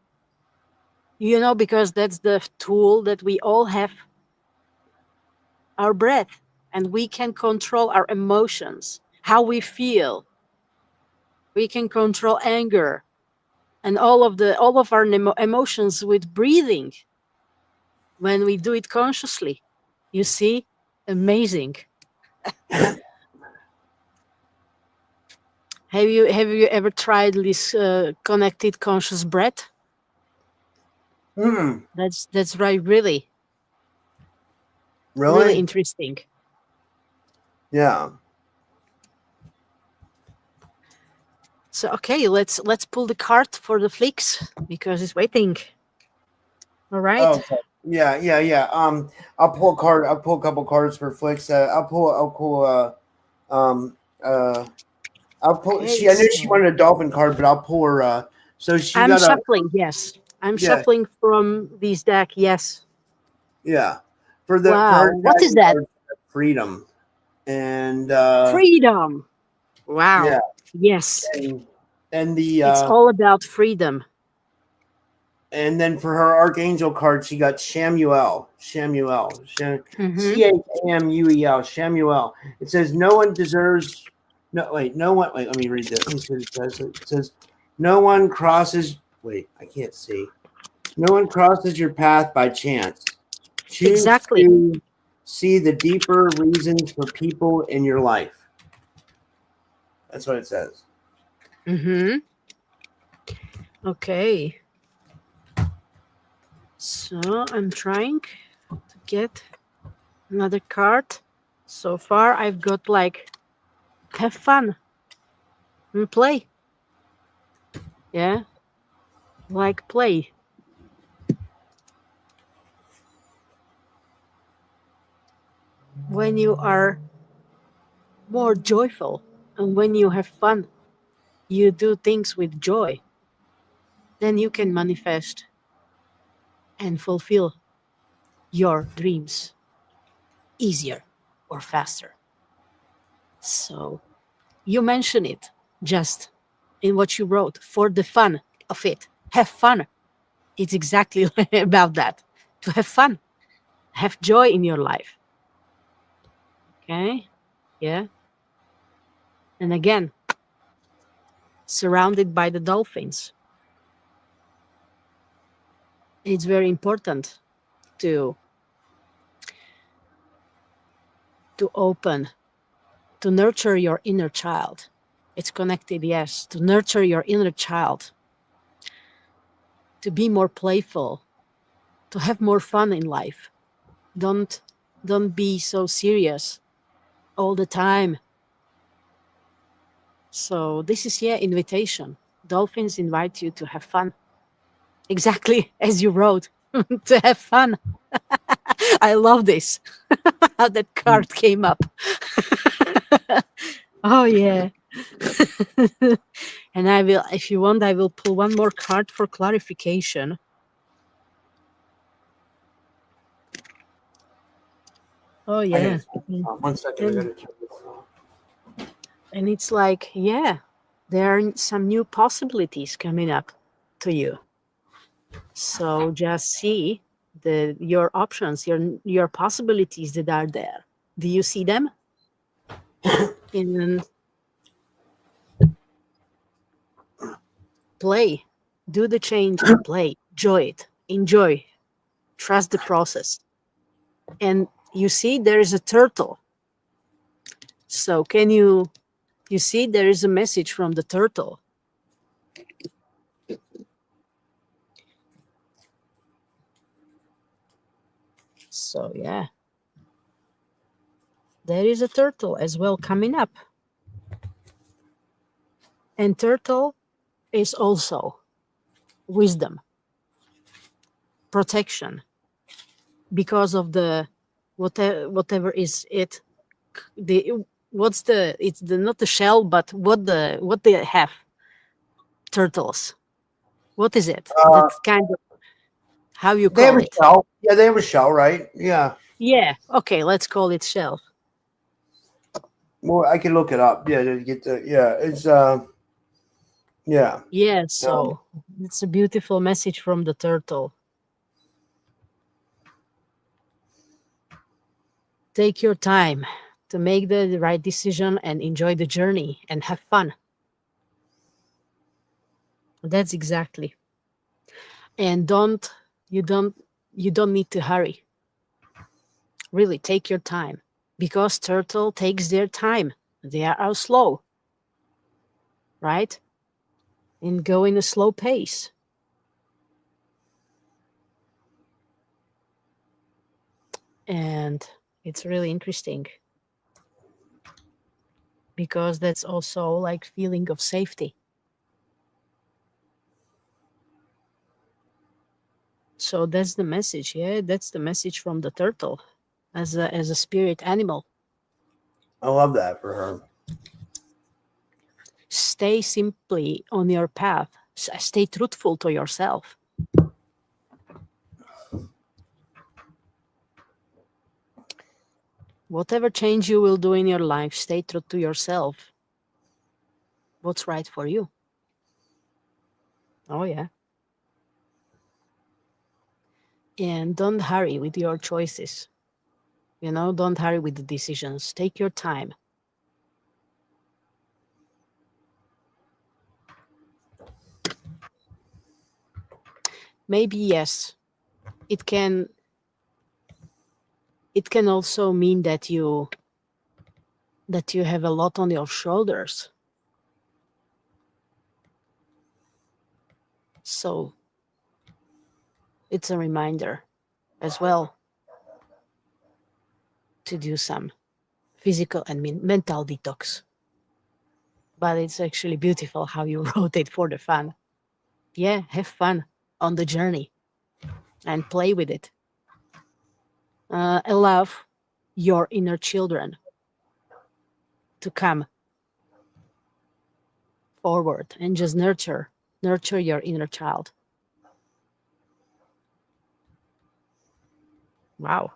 Because that's the tool that we all have, our breath, and we can control our emotions, how we feel. We can control anger and all of our emotions with breathing when we do it consciously. You see? Amazing. Have you ever tried this connected conscious breath? That's right. Really interesting. Yeah. So okay, let's pull the card for the flicks because it's waiting. All right. Oh, okay. Yeah. I'll pull a card. I'll pull a couple cards for flicks. I'll pull. Okay, I knew she wanted a dolphin card, but I'll pull her. So she I'm got shuffling. Yes, I'm shuffling from this deck. Yes. Yeah. For Wow. her What is that? card, freedom and Freedom. Wow. yeah, Yes. and the It's all about freedom. and then for her archangel card, she got Shamuel. Mm-hmm. Chamuel. Shamuel. It says no one deserves. No, wait. No one. Wait. Let me read this. Let me see what it says. It says no one crosses. Wait. I can't see. No one crosses your path by chance. Choose to see the deeper reasons for people in your life. That's what it says. Mm-hmm. Okay. So I'm trying to get another card. So far, I've got have fun and play. Yeah. Play. When you are more joyful and when you have fun, you do things with joy, then you can manifest and fulfill your dreams easier or faster. So you mention it just in what you wrote for the fun of it. Have fun. It's exactly about that. To have fun. Have joy in your life. Okay? Yeah. And again, surrounded by the dolphins. It's very important to open, to nurture your inner child. It's connected, yes, to nurture your inner child, to be more playful, to have more fun in life. Don't be so serious all the time. So this is invitation. Dolphins invite you to have fun. Exactly as you wrote, to have fun. I love this. How that card came up. Oh yeah. And I will, if you want, I will pull one more card for clarification. Oh yeah. 1 second. I gotta turn this off. And it's there are some new possibilities coming up to you. So just see your options, your possibilities that are there. Do you see them? In play, do the change and play. Enjoy it. Enjoy. Trust the process. And you see there is a turtle. So can you see there is a message from the turtle. So yeah, there is a turtle as well coming up. And turtle is also wisdom, protection, because of the whatever is it. It's not the shell, but what they have. Turtles. What is it? That's kind of how you They have call a it. shell. Yeah, they have a shell, right? Yeah. Yeah. Okay, let's call it shell. Well, I can look it up. Yeah, to get the it's yeah. Yeah, so it's a beautiful message from the turtle. Take your time to make the right decision and enjoy the journey and have fun. That's exactly. And you don't need to hurry. Really take your time, because turtle takes their time. They are slow, right? And go in a slow pace. And it's really interesting, because that's also like feeling of safety. So that's the message. Yeah, that's the message from the turtle as a spirit animal. I love that for her. Stay simply on your path. Stay truthful to yourself. Whatever change you will do in your life, stay true to yourself. What's right for you? Oh, yeah. And don't hurry with your choices. Don't hurry with the decisions. Take your time. Maybe, yes, it can also mean that you have a lot on your shoulders. So it's a reminder as well to do some physical and mental detox. But it's actually beautiful how you wrote it for the fun. Yeah, have fun on the journey and play with it. Allow your inner children to come forward and just nurture your inner child. Wow.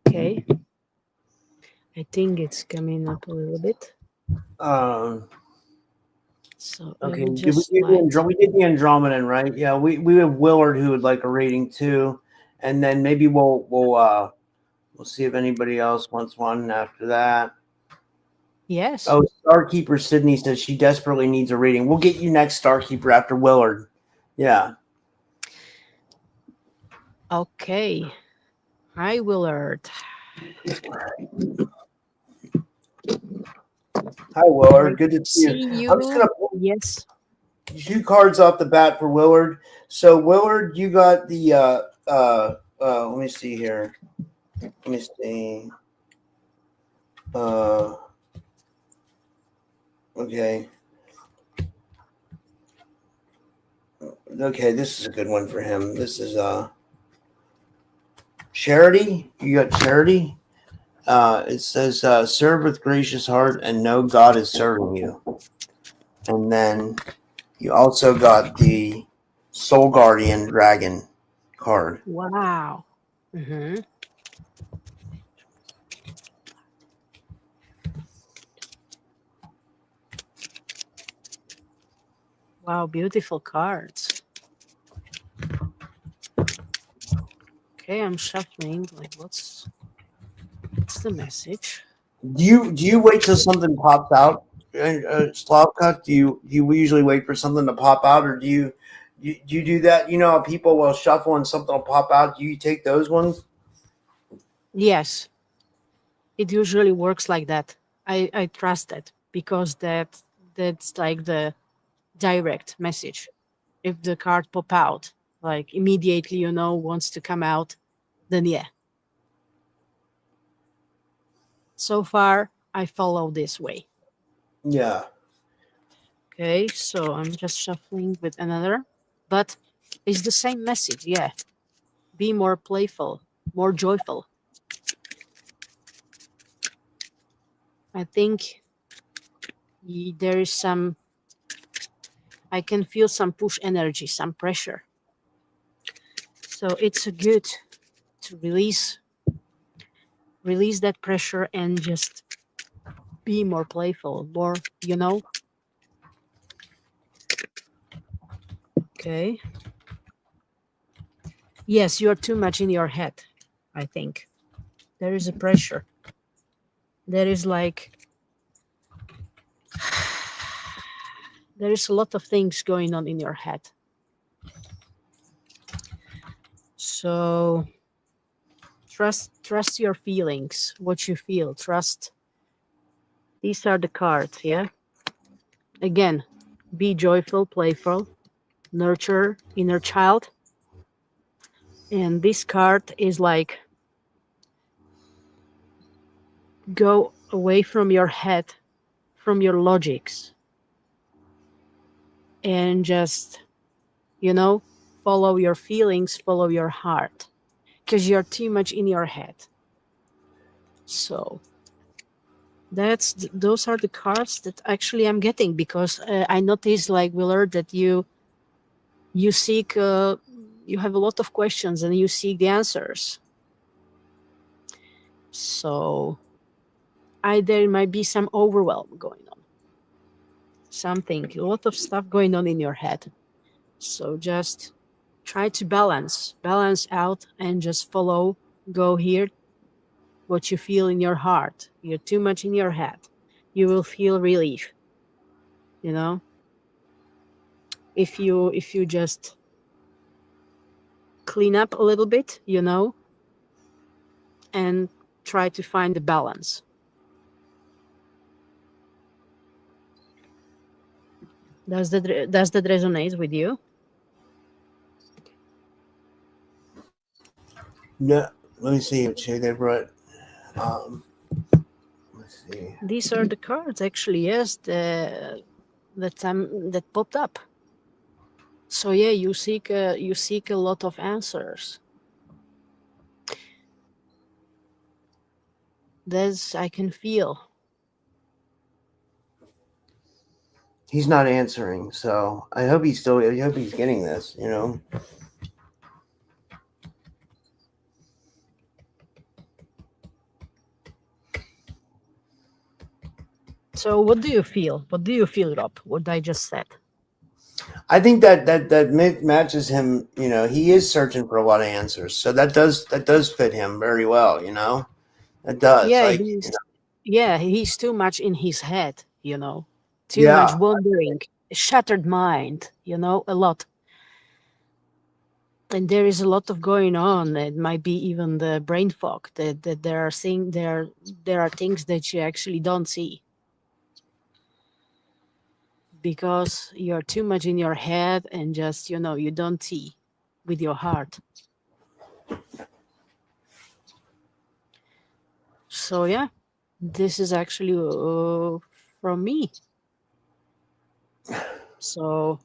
Okay. I think it's coming up a little bit. So Okay, we did just we did the Andromedan, right? Yeah, we have Willard who would like a reading too, and then maybe we'll see if anybody else wants one after that. Yes. Oh, Starkeeper Sydney says she desperately needs a reading. We'll get you next, Starkeeper, after Willard. Yeah. Okay. Hi, Willard. Hi, Willard. Good to see you. I'm just gonna pull yes 2 cards off the bat for Willard. So Willard, you got the let me see here. Let me see. Okay. Okay, this is a good one for him. This is Charity. You got Charity. It says serve with gracious heart and know God is serving you. And then you also got the Soul Guardian Dragon card. Wow. Mm-hmm. Wow, beautiful cards. Okay, I'm shuffling. Like, what's the message? Do you wait till something pops out, Slavka? Do you usually wait for something to pop out, or do You do that? You know how people will shuffle and something will pop out? Do you take those ones? Yes, it usually works like that. I trust that because that's like the direct message. If the card pop out, like immediately, wants to come out, then yeah. So far, I follow this way. Yeah. Okay, so I'm just shuffling with another, but it's the same message. Yeah, be more playful, more joyful. I think there is some. I can feel some push energy, some pressure. So it's good to release that pressure and just be more playful, more, Okay. Yes, you're too much in your head, I think. There is a pressure. There is there is a lot of things going on in your head. So trust your feelings, what you feel. Trust. These are the cards, yeah? Again, be joyful, playful, nurture inner child. And this card is like, go away from your head, from your logics, and just, follow your feelings, follow your heart, because you're too much in your head. So those are the cards that actually I'm getting, because I noticed, like, Willard, that you seek, you have a lot of questions and you seek the answers. So there might be some overwhelm going on. A lot of stuff going on in your head. So just try to balance out and just go here, what you feel in your heart. You're too much in your head. You will feel relief, if you just clean up a little bit, and try to find the balance. Does that resonate with you? No, let me see what shade they brought. Let's see. These are the cards, actually. Yes, that popped up. So yeah, you seek a lot of answers. I can feel. He's not answering, so I hope he's getting this, So what do you feel? What do you feel, Rob? What I just said? I think that matches him. He is searching for a lot of answers, so that does fit him very well. It does. Yeah, he's too much in his head. Too much wondering, shattered mind. A lot. And there is a lot of going on. It might be even the brain fog. That there are things that you actually don't see, because you're too much in your head and just, you don't see with your heart. So yeah, this is actually from me. So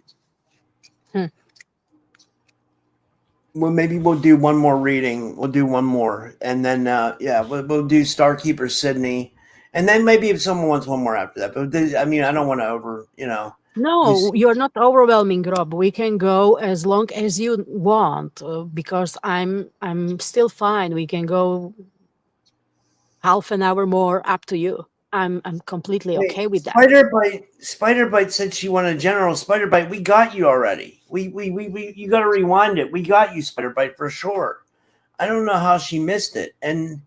well, maybe we'll do one more reading. We'll do one more, and then we'll do Starkeeper Sydney, and then maybe if someone wants one more after that. But I don't want to No, you're not overwhelming, Rob. We can go as long as you want, because I'm still fine. We can go half an hour more, up to you. I'm completely okay with that. Spiderbite said she wanted General Spiderbite. We got you already. We you got to rewind it. We got you, Spiderbite, for sure. I don't know how she missed it. And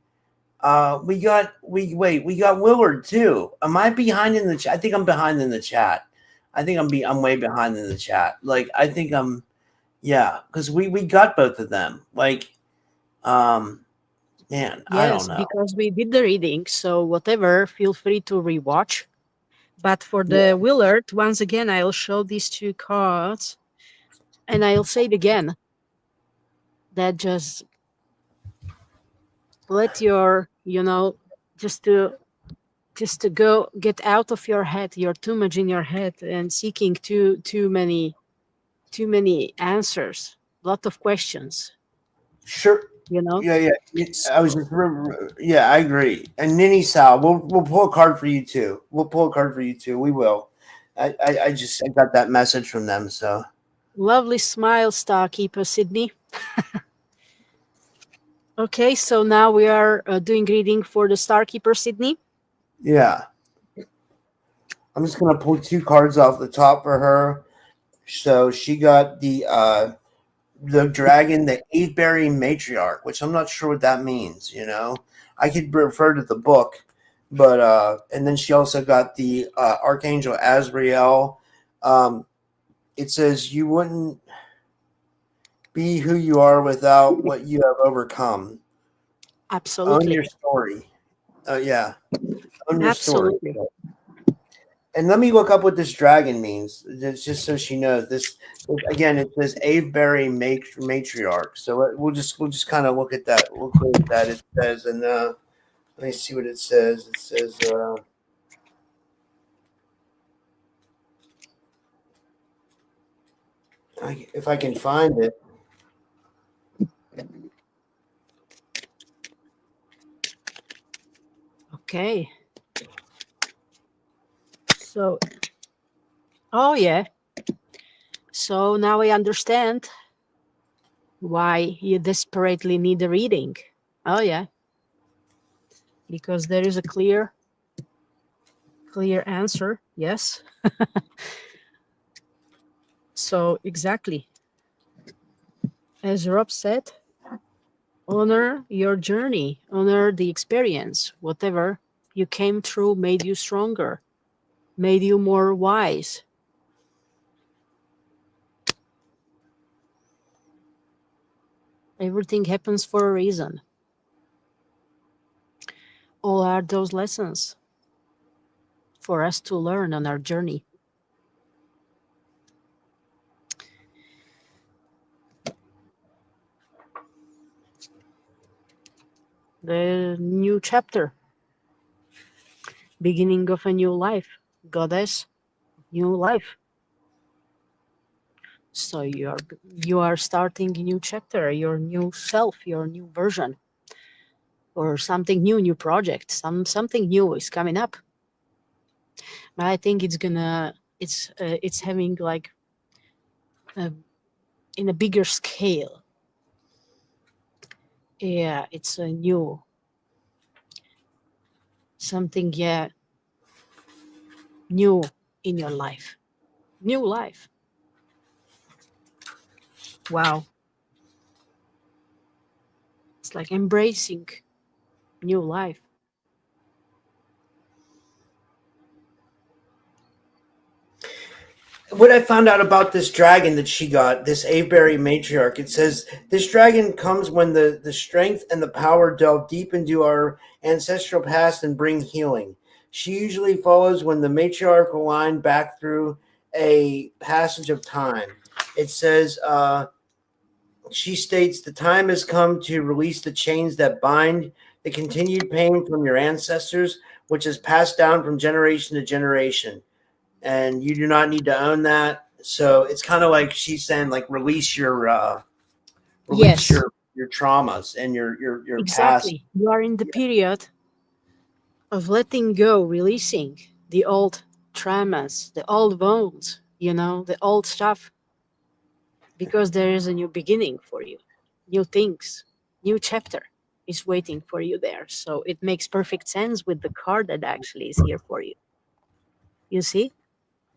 we got Willard too. Am I behind in the chat? I think I'm behind in the chat. I think I'm way behind in the chat. Like, I think I'm Yeah, because we got both of them. Like, man, I don't Yes, know. because we did the reading. So whatever, feel free to rewatch. But for Yeah. the Willard, once again, I'll show these two cards, and I'll say it again. That just let your, just to go get out of your head. You're too much in your head and seeking too many answers. A lot of questions. Sure. You know. Yeah. I was just, yeah, I agree. And Nini Sal, we'll pull a card for you too. We'll pull a card for you too. We will. I got that message from them. So Lovely smile, Starkeeper Sydney. Okay, so now we are doing reading for the Starkeeper Sydney. yeah, I'm just gonna pull two cards off the top for her. So she got the dragon, the Avebury matriarch, which I'm not sure what that means. I could refer to the book, but and then she also got the Archangel Azrael. It says you wouldn't be who you are without what you have overcome. Absolutely. Own your story. Yeah. Own your Absolutely. story. And let me look up what this dragon means, just so she knows. This again, it says Avebury matriarch. So we'll just kind of look at that. We'll look at that. It says, and let me see what it says. It says, if I can find it. Okay. So, oh yeah. So now I understand why you desperately need a reading. Oh yeah. Because there is a clear answer. Yes. So exactly. As Rob said, honor your journey, honor the experience. Whatever you came through made you stronger, made you more wise. Everything happens for a reason. All are those lessons for us to learn on our journey. The new chapter, beginning of a new life. Goddess, new life. So you are starting a new chapter, your new self, your new version, or something new project. Something new is coming up. But I think it's having like in a bigger scale. Yeah, it's a new something. Yeah, new in your life, new life. Wow, it's like embracing new life. What I found out about this dragon that she got, this Avebury matriarch, it says this dragon comes when the strength and the power delve deep into our ancestral past and bring healing. She usually follows when the matriarchal line back through a passage of time. It says, she states, the time has come to release the chains that bind the continued pain from your ancestors, which is passed down from generation to generation. And you do not need to own that. So it's kind of like she's saying, like, release your Yes, your traumas and your past. exactly. You are in the period of letting go, releasing the old traumas, the old wounds, the old stuff, because there is a new beginning for you, new things, new chapter is waiting for you there. So it makes perfect sense with the card that actually is here for you. You see,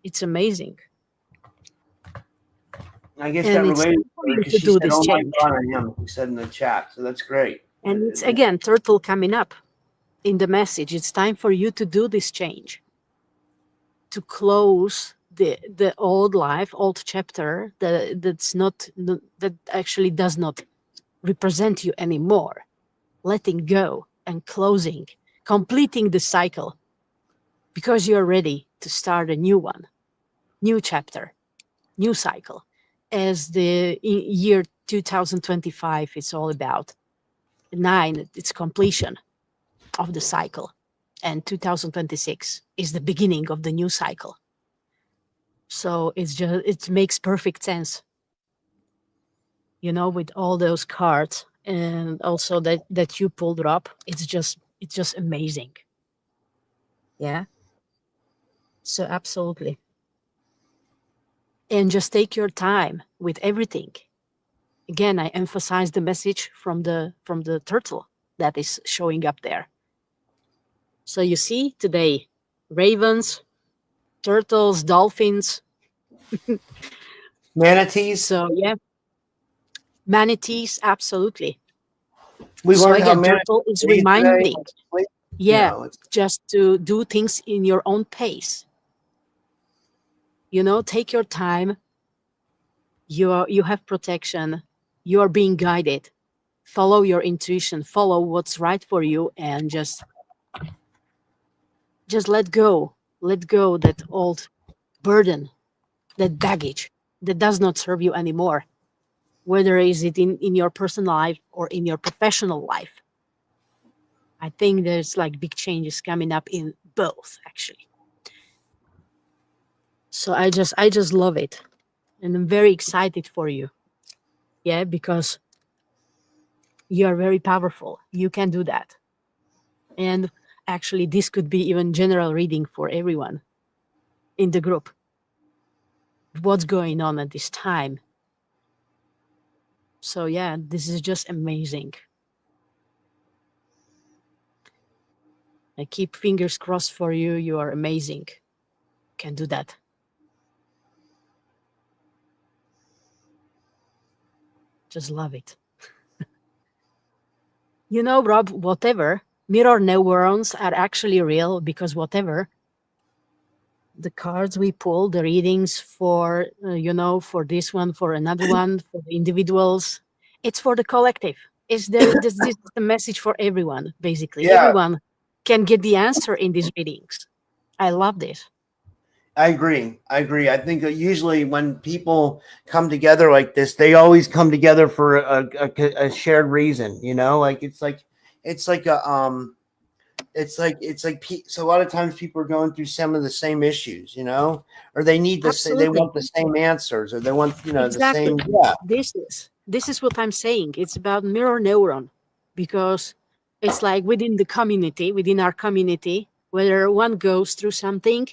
it's amazing. I guess And that it's related time for you because to she do said, this "Oh my change. God, I am." She said in the chat, so that's great. And it's again turtle coming up in the message. It's time for you to do this change, to close the old life, old chapter that actually does not represent you anymore. Letting go and closing, completing the cycle, because you're ready to start a new one, new chapter, new cycle, as the year 2025 is all about. 9, it's completion of the cycle, and 2026 is the beginning of the new cycle. So it makes perfect sense, with all those cards, and also that you pulled up. It's just amazing. Yeah. So absolutely. And just take your time with everything. Again, I emphasize the message from the turtle that is showing up there. So you see today, ravens, turtles, dolphins, manatees. So yeah, manatees, absolutely. We So learned how again, turtle is reminding, just to do things in your own pace. Take your time. You have protection. You are being guided. Follow your intuition. Follow what's right for you, and just let go. Let go that old burden, that baggage that does not serve you anymore. Whether is it in your personal life or in your professional life. I think there's like big changes coming up in both, actually. So I just love it. And I'm very excited for you. Yeah, because you are very powerful. You can do that. And actually, this could be even general reading for everyone in the group. What's going on at this time? So yeah, this is just amazing. I keep fingers crossed for you. You are amazing. Can do that. Just love it. Rob, whatever, mirror neurons are actually real, because whatever the cards we pull, the readings for, for this one, for another one, for the individuals, it's for the collective. This is the message for everyone, basically. Yeah. Everyone can get the answer in these readings. I love this. I agree. I think usually when people come together like this, they always come together for a shared reason. Like it's like so a lot of times people are going through some of the same issues, or they need they want the same answers, or they want exactly. the same. Yeah. This is what I'm saying. It's about mirror neuron, because it's like within our community, whether one goes through something,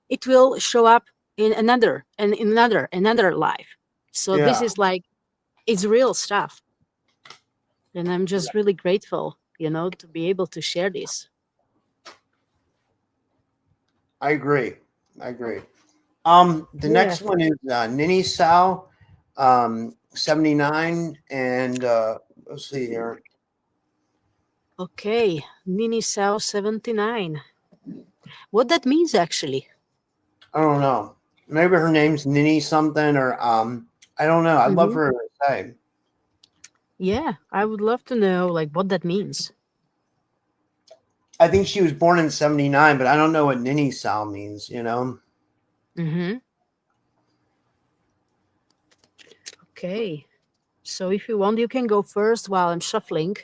it will show up in another and in another life. So This is like, it's real stuff. And I'm just really grateful, to be able to share this. I agree. The next one is Nini Sao, 79, and let's see here. Okay, Nini Sao 79. What that means, actually? I don't know. Maybe her name's Nini something, or I don't know. I'd love her to say. Yeah, I would love to know like what that means. I think she was born in 79, but I don't know what Nini Sao means, Okay. So if you want, you can go first while I'm shuffling.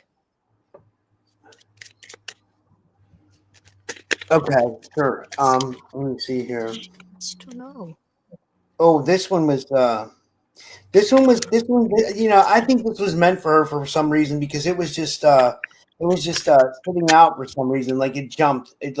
Okay, sure. Let me see here. It's to know. Oh, this one, I think this was meant for her for some reason, because it was just sitting out for some reason, like it jumped, and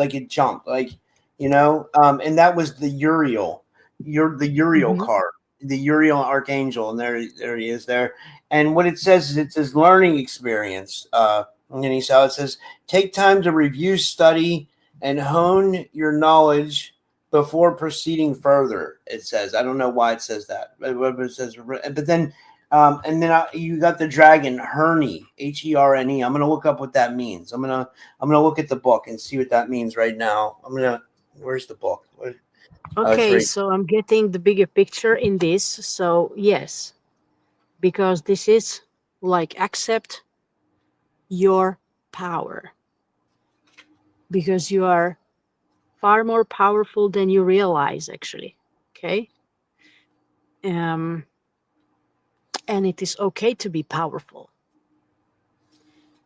that was the Uriel. The Uriel card, the Uriel Archangel, and there he is there. And what it says is, it says learning experience. And it says, take time to review, study, and hone your knowledge before proceeding further. It says, I don't know why it says that, but it says, but then, you got the dragon, Herne, Herne. I'm going to look up what that means. I'm going to look at the book and see what that means right now. Where's the book? Okay, so I'm getting the bigger picture in this. So yes, because this is like accept your power, because you are far more powerful than you realize, actually. Okay. And it is okay to be powerful.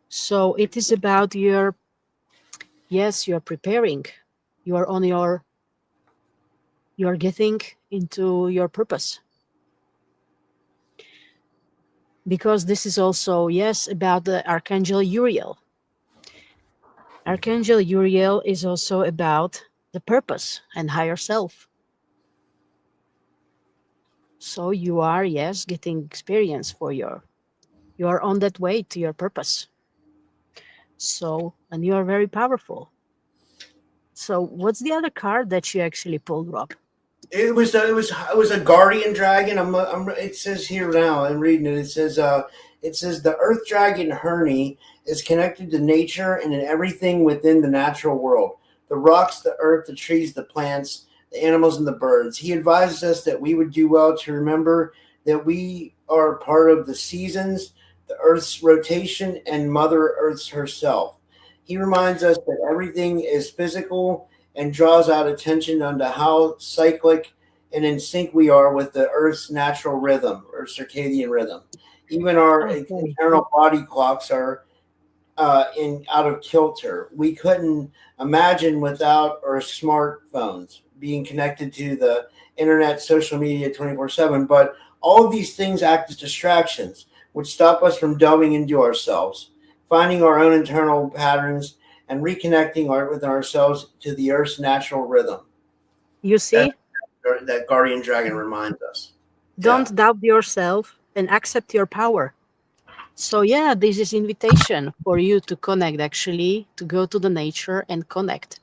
So it is about your, yes, you are preparing, you are on your, you are getting into your purpose. Because this is also, yes, about the Archangel Uriel. Archangel Uriel is also about the purpose and higher self. So you are, yes, getting experience for your, you are on that way to your purpose. So, and you are very powerful. So what's the other card that you actually pulled, Rob? It was a guardian dragon. It says here now. I'm reading it. It says the Earth Dragon Herny is connected to nature and in everything within the natural world: the rocks, the earth, the trees, the plants, the animals, and the birds. He advises us that we would do well to remember that we are part of the seasons, the Earth's rotation, and Mother Earth herself. He reminds us that everything is physical and draws out attention onto how cyclic and in sync we are with the Earth's natural rhythm or circadian rhythm. Even our Okay. internal body clocks are in out of kilter. We couldn't imagine without our smartphones being connected to the internet, social media 24/7. But all of these things act as distractions, which stop us from delving into ourselves, finding our own internal patterns, and reconnecting with ourselves to the Earth's natural rhythm. You That, see, that guardian dragon reminds us. Yeah. don't doubt yourself and accept your power. So yeah, this is invitation for you to connect, actually, to go to the nature and connect.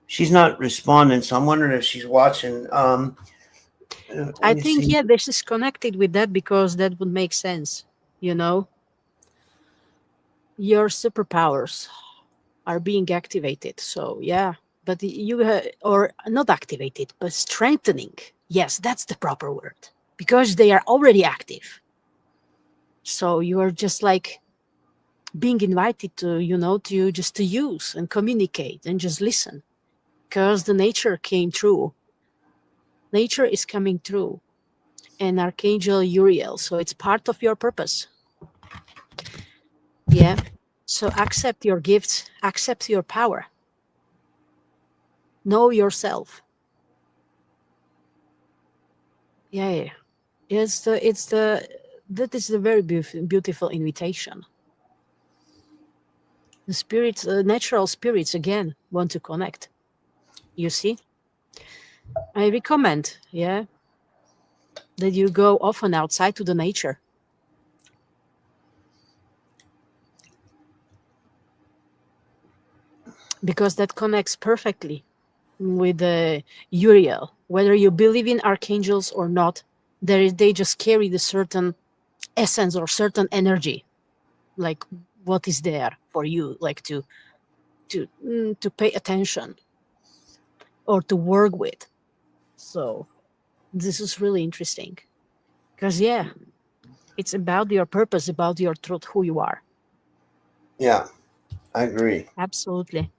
She's not responding, so I'm wondering if she's watching. I Let me think, see. yeah, this is connected with that because that would make sense. You know, your superpowers are being activated. So yeah, but you or not activated, but strengthening. Yes, that's the proper word, because they are already active. So you are just like being invited to, to just to use and communicate and just listen, because the nature came through. Nature is coming through, and Archangel Uriel. So it's part of your purpose. Yeah. So accept your gifts, accept your power. Know yourself. Yeah. That is a very beautiful invitation. The spirits, natural spirits, again, want to connect. You see? I recommend, yeah, that you go often outside to the nature. Because that connects perfectly with the Uriel. Whether you believe in archangels or not, they just carry the certain essence or certain energy, like what is there for you, like to pay attention or to work with. So this is really interesting because yeah, it's about your purpose, about your truth, who you are. Yeah, I agree. Absolutely.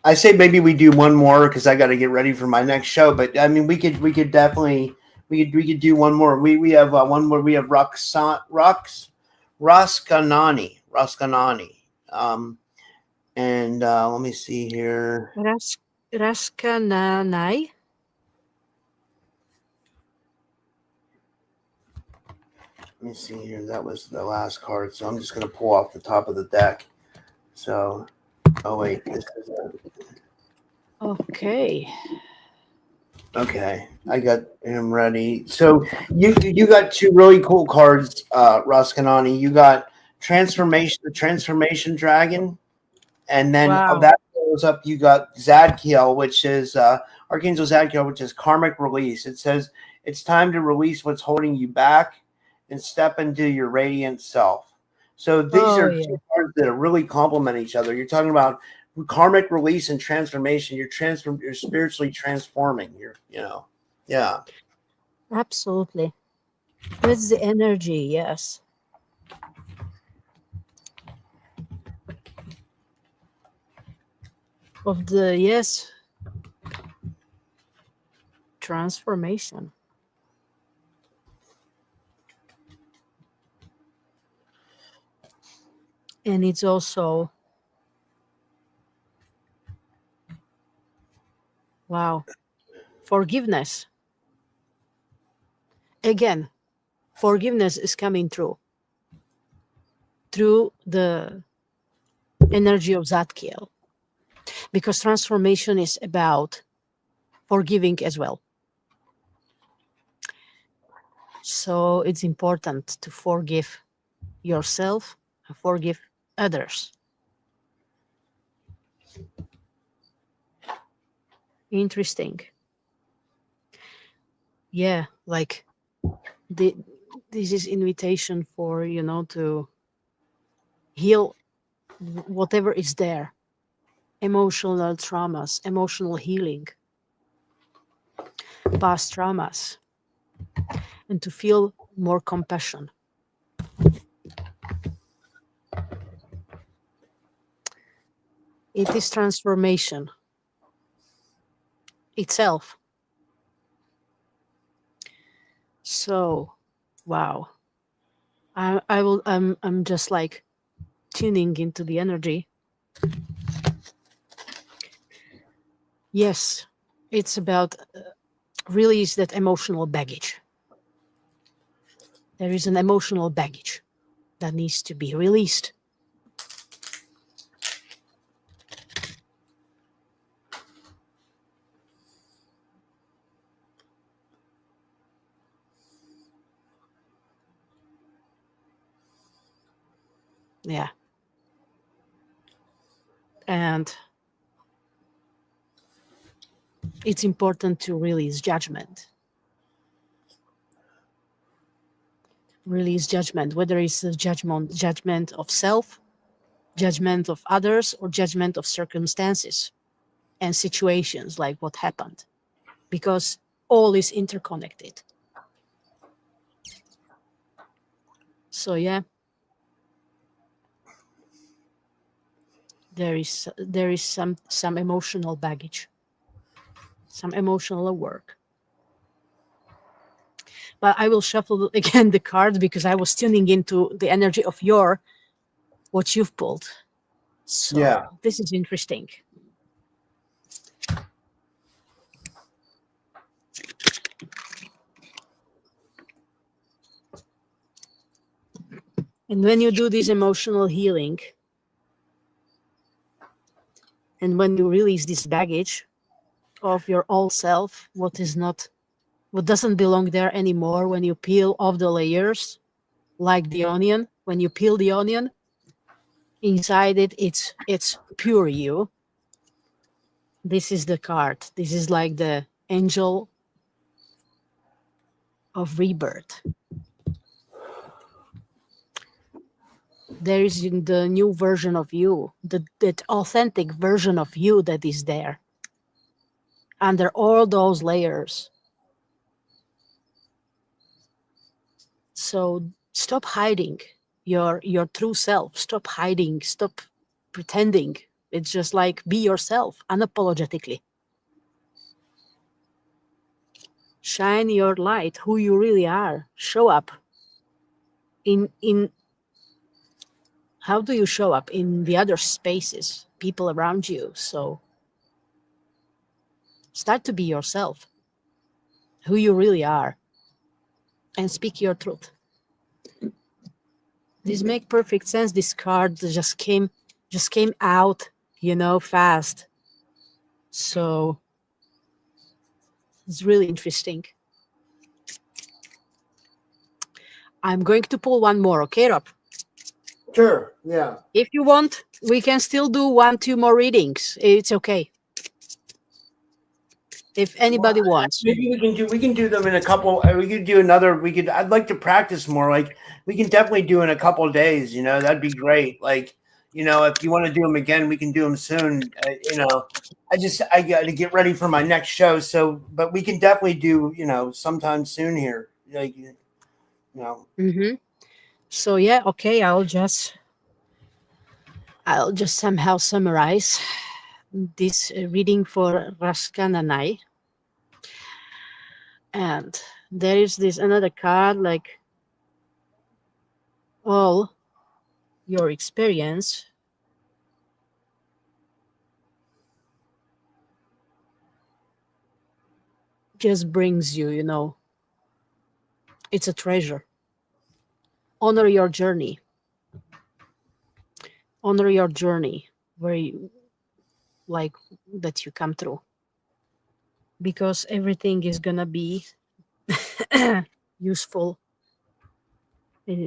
I say maybe we do one more because I got to get ready for my next show. But I mean, we could definitely we could do one more. We have one more. We have Roskanani. And let me see here. Raskananai. Let me see here. That was the last card, so I'm just going to pull off the top of the deck. So, oh wait, this is Okay. okay. I got him ready. So you got two really cool cards, Roskanani. You got the Transformation Dragon, and then Wow. that goes up. You got Zadkiel, which is Archangel Zadkiel, which is karmic release. It says it's time to release what's holding you back and step into your radiant self. So these Oh are yeah. two cards that really complement each other. You're talking about karmic release and transformation. You're spiritually transforming. Yeah. Absolutely. That's the energy, yes. Of the, yes, transformation. And it's also, wow, forgiveness. Again, forgiveness is coming through the energy of Zadkiel, because transformation is about forgiving as well. So it's important to forgive yourself and forgive others. Interesting. Yeah, like this is invitation for, to heal whatever is there. Emotional traumas, emotional healing, past traumas, and to feel more compassion. It is transformation itself. So, wow. I'm just like tuning into the energy. Yes, it's about release that emotional baggage. There is an emotional baggage that needs to be released. Yeah. And it's important to release judgment. Release judgment, whether it's a judgment of self, judgment of others, or judgment of circumstances and situations like what happened, because all is interconnected. So yeah, there is some emotional baggage, some emotional work. But I will shuffle again the cards because I was tuning into the energy of what you've pulled. So yeah, this is interesting. And when you do this emotional healing, and when you release this baggage of your old self, what doesn't belong there anymore, when you peel off the layers, like the onion, when you peel the onion, inside it's pure you. This is the card. This is like the angel of rebirth. There is the new version of you, that authentic version of you that is there under all those layers. So stop hiding your true self. Stop hiding. Stop pretending. It's just like be yourself unapologetically. Shine your light, who you really are. Show up. In how do you show up in the other spaces, people around you? So start to be yourself, who you really are, and speak your truth. This makes perfect sense. This card just came out, fast. So it's really interesting. I'm going to pull one more, okay, Rob? Sure, yeah. If you want, we can still do 1-2 more readings. It's okay. If anybody wants. Maybe we can do them in a couple. We could do another. I'd like to practice more. Like we can definitely do in a couple of days. That'd be great. Like you know, if you want to do them again, we can do them soon. You know, I got to get ready for my next show. So, but we can definitely do, you know, sometime soon here. Like, you know. Mm-hmm. So yeah, okay. I'll just somehow summarize this reading for Raskan and I. And there is this another card, like all your experience just brings you, you know, it's a treasure. Honor your journey. Honor your journey where you like that you come through. Because everything is gonna be useful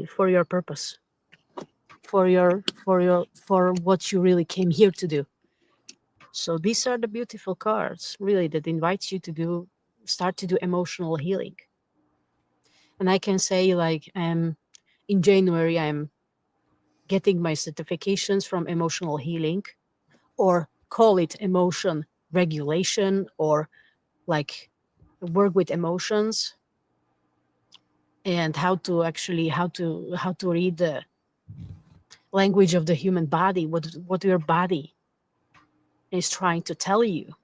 for your purpose. For what you really came here to do. So these are the beautiful cards, really, that invites you to start to do emotional healing. And I can say, like, in January, I'm getting my certifications from emotional healing, or call it emotion regulation, or like work with emotions, and how to read the language of the human body, what your body is trying to tell you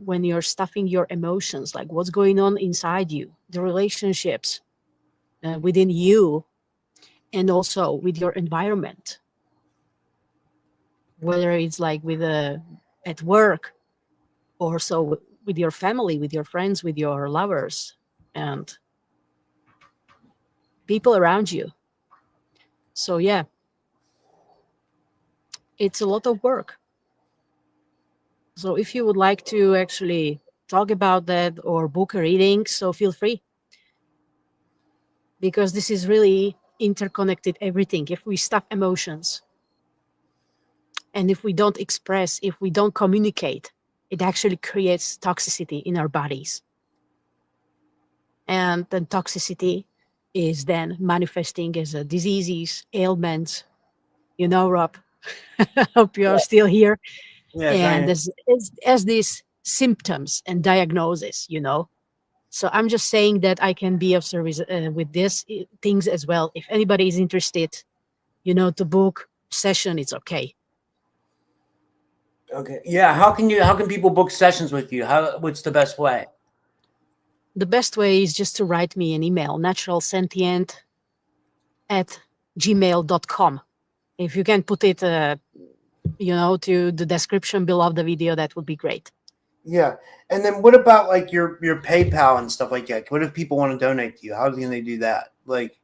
when you're stuffing your emotions, like what's going on inside you, the relationships within you, and also with your environment, whether it's like with at work, or so with your family, with your friends, with your lovers, and people around you. So yeah, it's a lot of work. So if you would like to actually talk about that or book a reading, so feel free. Because this is really interconnected everything. If we stuff emotions, and if we don't express, if we don't communicate, it actually creates toxicity in our bodies. And then toxicity is then manifesting as a diseases, ailments. You know, Rob, I hope you're still here. Yeah, And as these symptoms and diagnosis, you know. So I'm just saying that I can be of service with these things as well. If anybody is interested, you know, to book session, it's okay. Okay. Yeah. How can people book sessions with you? What's the best way? The best way is just to write me an email, naturalsentient@gmail.com. If you can put it, you know, to the description below the video, that would be great. Yeah. And then what about like your PayPal and stuff like that? What if people want to donate to you? How can they do that? Like,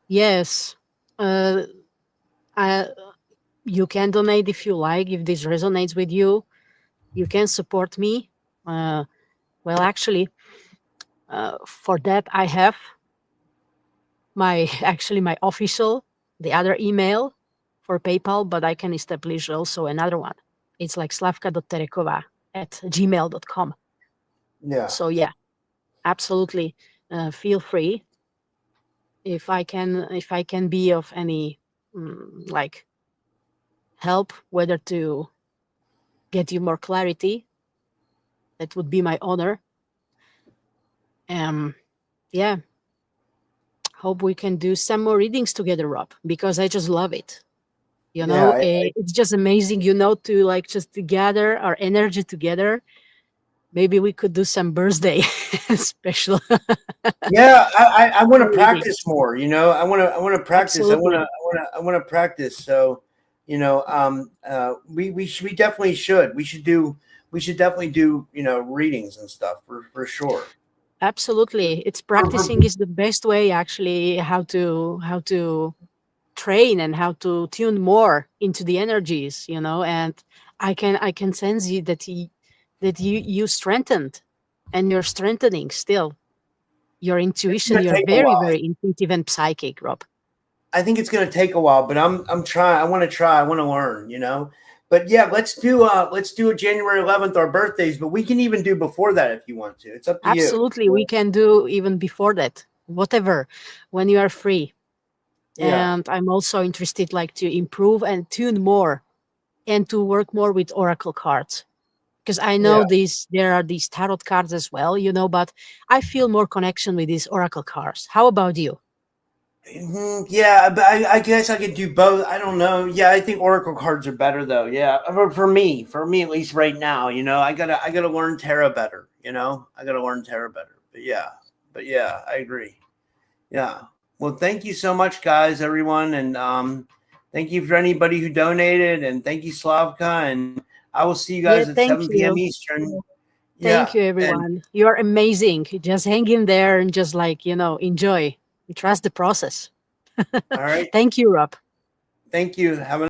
yes, you can donate if you like. If this resonates with you, you can support me. Well, actually, for that I have my official, the other email for PayPal, but I can establish also another one. It's like slavka.terekova@gmail.com. yeah. So yeah, absolutely. Feel free. If I can be of any like help, whether to get you more clarity, that would be my honor. Yeah. Hope we can do some more readings together, Rob, because I just love it. You know, it's just amazing, you know, to like just to gather our energy together. Maybe we could do some birthday special. Yeah, I want to practice more. You know, I want to practice. Absolutely. I want to practice. So, you know, we definitely should. We should definitely do, you know, readings and stuff for sure. Absolutely, it's practicing is the best way, actually, how to train and how to tune more into the energies, you know. And I can sense you that you strengthened, and you're strengthening still your intuition. You're very, very intuitive and psychic, Rob. I think it's going to take a while, but I'm trying. I want to try. I want to learn, you know. But yeah, let's do a January 11th, our birthdays, but we can even do before that if you want to. It's up to you. Absolutely, we can do even before that, whatever, when you are free. And I'm also interested like to improve and tune more and to work more with oracle cards. Because I know there are these tarot cards as well, you know, but I feel more connection with these oracle cards. How about you? Yeah, but I guess I could do both. I don't know. Yeah, I think oracle cards are better though. Yeah, for me at least right now. You know, I gotta learn tarot better. You know, I gotta learn tarot better. But yeah, I agree. Yeah. Well, thank you so much, guys, everyone, and thank you for anybody who donated, and thank you, Slavka, and I will see you guys at Thank 7 p.m. you. Eastern. Thank Yeah, you, and everyone. You're amazing. Just hang in there and just like, you know, enjoy. Trust the process. all right. Thank you, Rob. Thank you. Have a